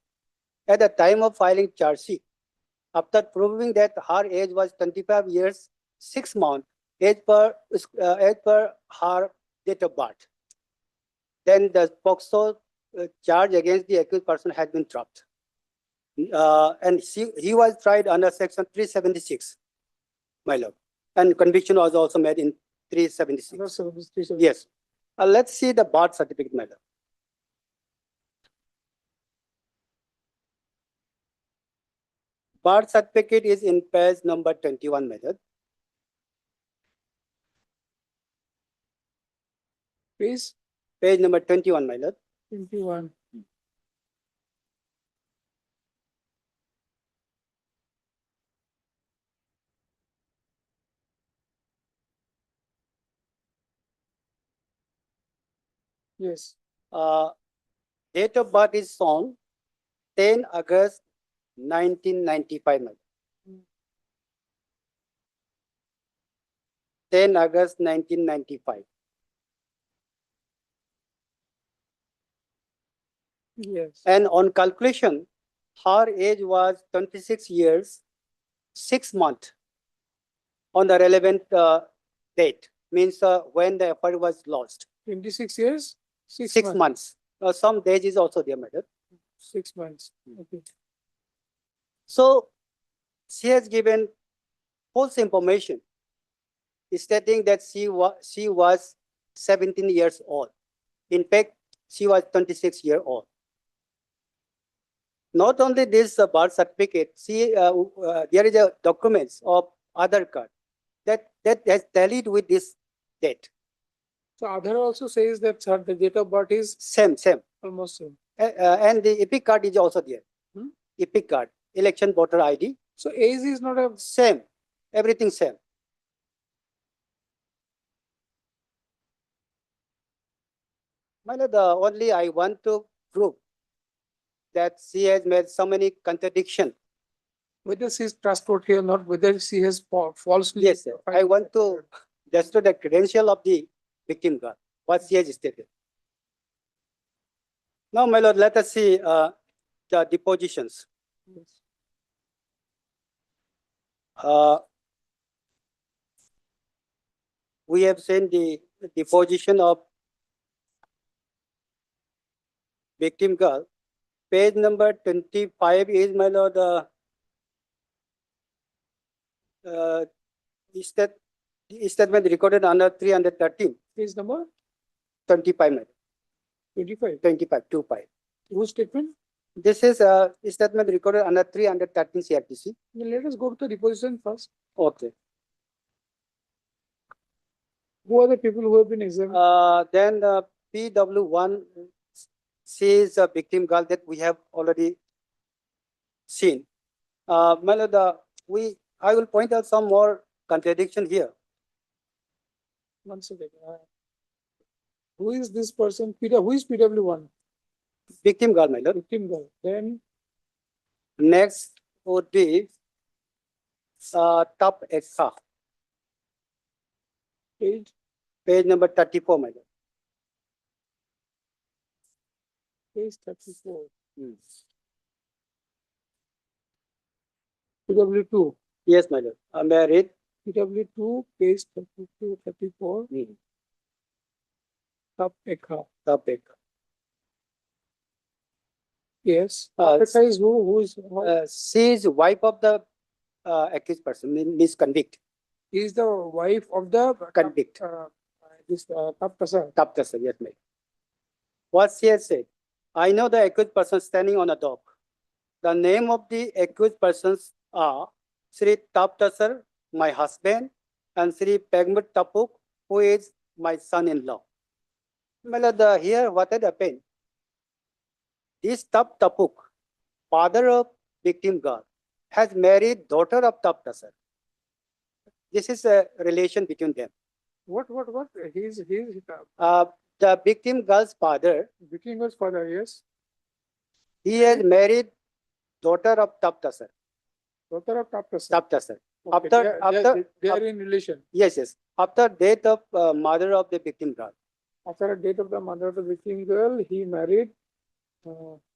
at the time of filing charge sheet, after proving that her age was 25 years, 6 months, age per her date of birth, then the POCSO charge against the accused person had been dropped. And he was tried under section 376, my lord. And conviction was also made in 376. Yes. Let's see the birth certificate, my lord. Birth certificate is in page number 21, my lord. Page number 21, my lord. 21. Yes. Date of birth is shown 10 August 1995, my lord. 10 August 1995. Yes. And on calculation, her age was 26 years, 6 months on the relevant date, means when the FIR was lost. 26 years? 6 months. Some days is also there, madam. 6 months. Okay. So she has given false information stating that she was 17 years old. In fact, she was 26 years old. not only this birth certificate, see, there is a documents of Aadhaar card that has tallied with this date. So Aadhaar also says that the date of birth is Same. almost same. And the EPIC card is also there. Hmm? EPIC card, election voter ID, So age is not a, same, everything same. My lord, only I want to prove that she has made so many contradiction. whether she is trustworthy or not, whether she has falsely. Yes, sir. I want to destroy the credential of the victim girl, what she has stated. Now, my lord, let us see the depositions. We have seen the deposition of victim girl. Page number 25 is, my lord, statement recorded under 313. Page number 25, my lord. 25. 25. Whose statement? This is a statement recorded under 313 CRTC. Let us go to the deposition first. Okay. Who are the people who have been examined? Then PW1 says a victim girl that we have already seen. My lord, I will point out some more contradiction here. One second. Who is this person? Who is PW1? Victim girl, my lord. Victim girl. Then Next would be top extra, page page number 34, my lord. page 34. Hmm. PW2. Yes, my lord. May I read? PW2, page 32, 34. Top Ekha. Top extra. Yes. Top Ekha is who is She is wife of the accused person, means convict. is the wife of the Convict. This Top Prasad. Top person, yes, ma'am. What she has said, I know the accused person standing on a dock. The name of the accused persons are Sri Taptasar, my husband, and Sri Pegmut Tapuk, who is my son-in-law. My lord, here what had happened? This Tapuk, father of victim girl, has married daughter of Taptasar. This is a relation between them. What? He's The victim girl's father, victim girl's father, yes. he has married daughter of Taptasar. Daughter of Top Prasad. Taptasar. Okay, they are in relation. Yes. After death of mother of the victim girl, After the death of the mother of the victim girl, he married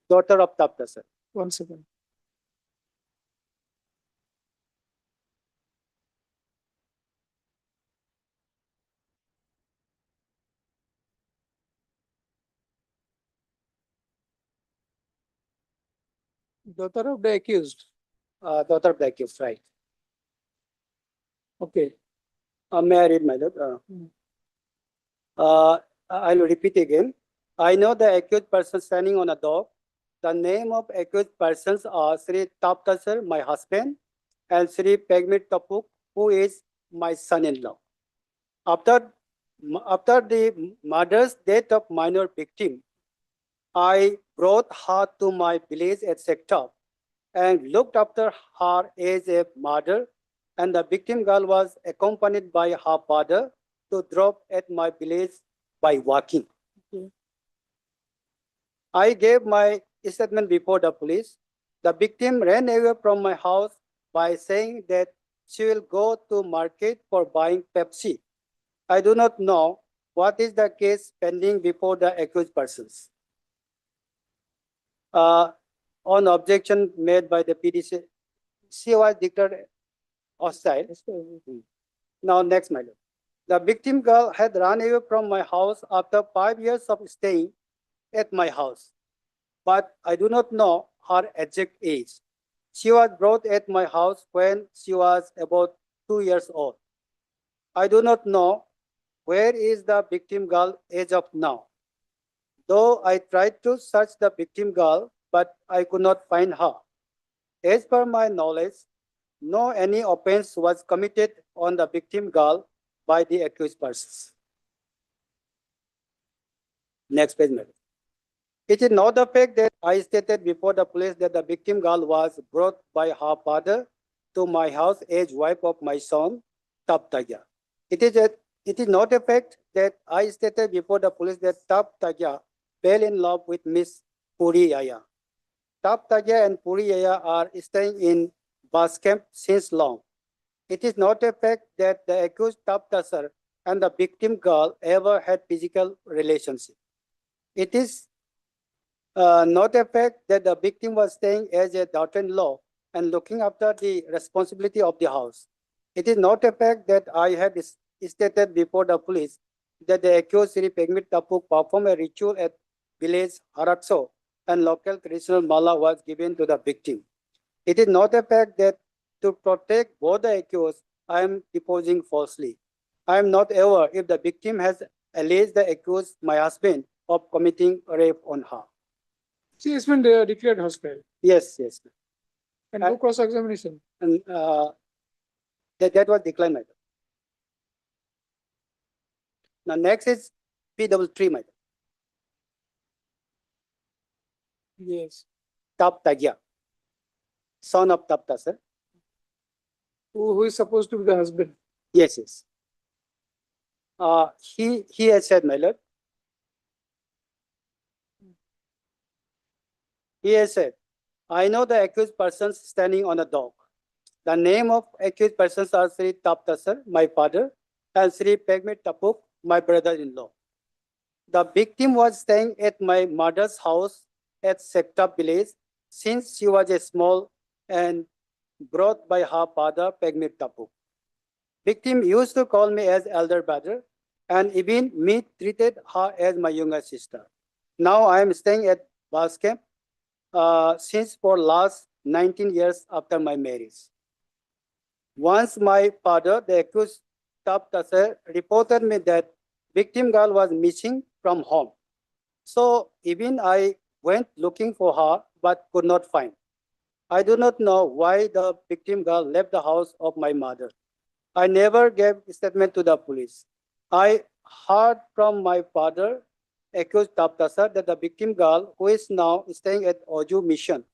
daughter of Taptasar. one second. Daughter of the accused. Daughter of the accused, right. Okay. May I read, my lord? I'll repeat again. I know the accused person standing on a dock. The name of accused persons are Sri Taptasar, my husband, and Sri Pegmit Tapuk, who is my son-in-law. After the mother's death of minor victim, I brought her to my village at Sektop and looked after her as a mother, and the victim girl was accompanied by her father to drop at my village by walking. Okay. I gave my statement before the police. The victim ran away from my house by saying that she will go to market for buying Pepsi. I do not know what is the case pending before the accused persons. On objection made by the PDC, she was declared hostile. Now, next, my lord. The victim girl had run away from my house after 5 years of staying at my house, but I do not know her exact age. She was brought at my house when she was about 2 years old. I do not know where is the victim girl as of now. Though I tried to search the victim girl but I could not find her. As per my knowledge, no any offense was committed on the victim girl by the accused persons. Next page, madam. It is not the fact that I stated before the police that the victim girl was brought by her father to my house as wife of my son, Taptagya. It is not a fact that I stated before the police that Taptagya fell in love with Miss Puriyaya. Taptagya and Puriyaya are staying in bus camp since long. It is not a fact that the accused Taptasar and the victim girl ever had physical relationship. It is not a fact that the victim was staying as a daughter-in-law and looking after the responsibility of the house. It is not a fact that I had stated before the police that the accused Sri Pegmit Tapuk performed a ritual at village Haratso and local traditional mala was given to the victim. It is not a fact that to protect both the accused, I am deposing falsely. I am not aware if the victim has alleged the accused, my husband, of committing rape on her. She has been declared hostile Yes, yes. and no cross-examination. And that was declined, madam. Now next is P3, madam. Yes. Taptagya, son of Tapta, sir. Who is supposed to be the husband? Yes, yes. He has said, my lord. He has said, I know the accused persons standing on a dock. The name of accused persons are Sri Tapta, sir, my father, and Sri Pegmit Tapuk, my brother-in-law. The victim was staying at my mother's house at Sekta village since she was a small and brought by her father, Pegmit Tapuk. Victim used to call me as elder brother and even me treated her as my younger sister. Now I am staying at bus camp since for last 19 years after my marriage. Once my father, the accused Taptasar, reported me that victim girl was missing from home. So even I went looking for her but could not find. I do not know why the victim girl left the house of my mother. I never gave statement to the police. I heard from my father, accused Taptasar, that the victim girl, who is now staying at Oju Mission,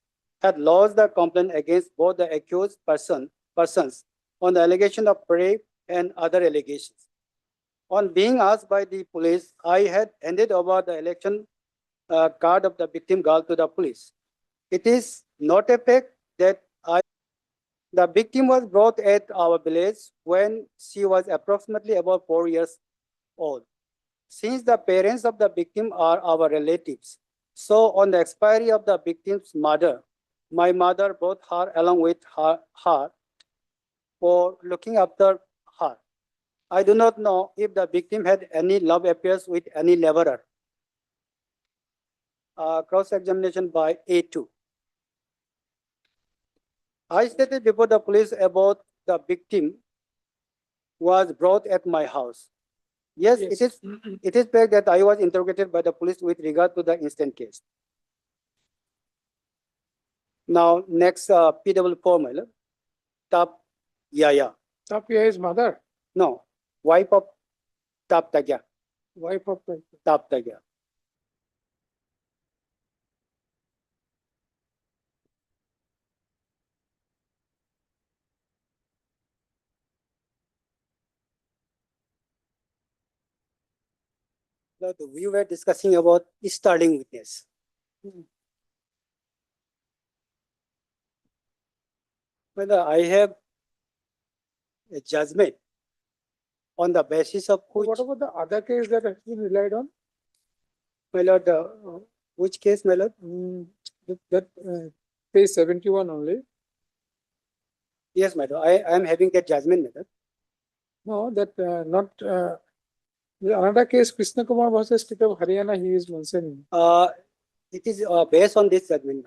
had lodged the complaint against both the accused persons on the allegation of rape and other allegations. On being asked by the police, I had handed over the election card of the victim girl to the police. It is not a fact that the victim was brought at our village when she was approximately about 4 years old. Since the parents of the victim are our relatives, so on the expiry of the victim's mother, my mother brought her along with her for looking after her. I do not know if the victim had any love affairs with any laborer. Cross-examination by A2. I stated before the police about the victim was brought at my house. Yes, Yes. it is fact that I was interrogated by the police with regard to the instant case. Now, next PW4, my love. Tap Yaya. Tapia is mother, No, wife of Tap Tagya. wife of Tap Tagya. We were discussing about starting witness. Whether I have a judgment on the basis of which, What about the other case that has been relied on? my lord, which case, my lord? That page 71 only. Yes, madam. I am having that judgment, madam. No, that not another case, Krishna Kumar versus State of Haryana, he is mentioning. It is based on this judgment.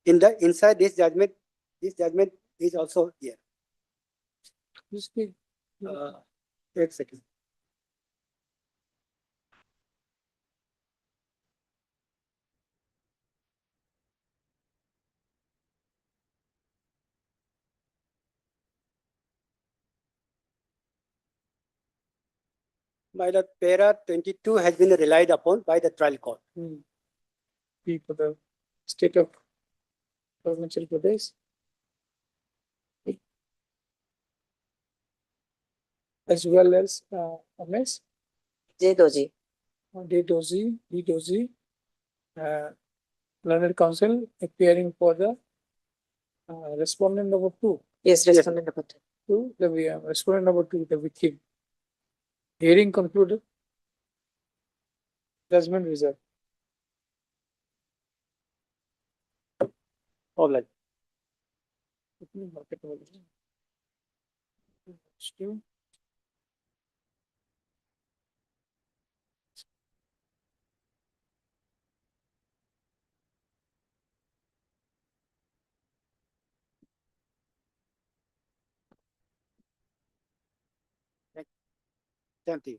Madam. Inside this judgment is also here. You speak. Wait a second. My lord, para 22 has been relied upon by the trial court. P for the state of Arunachal Pradesh. As well as MS, J Doji. D. Dozy, learned counsel appearing for the respondent number two. Yes, respondent number two. Respondent number two, the victim. Hearing concluded. Judgment reserved. All right. Thank you.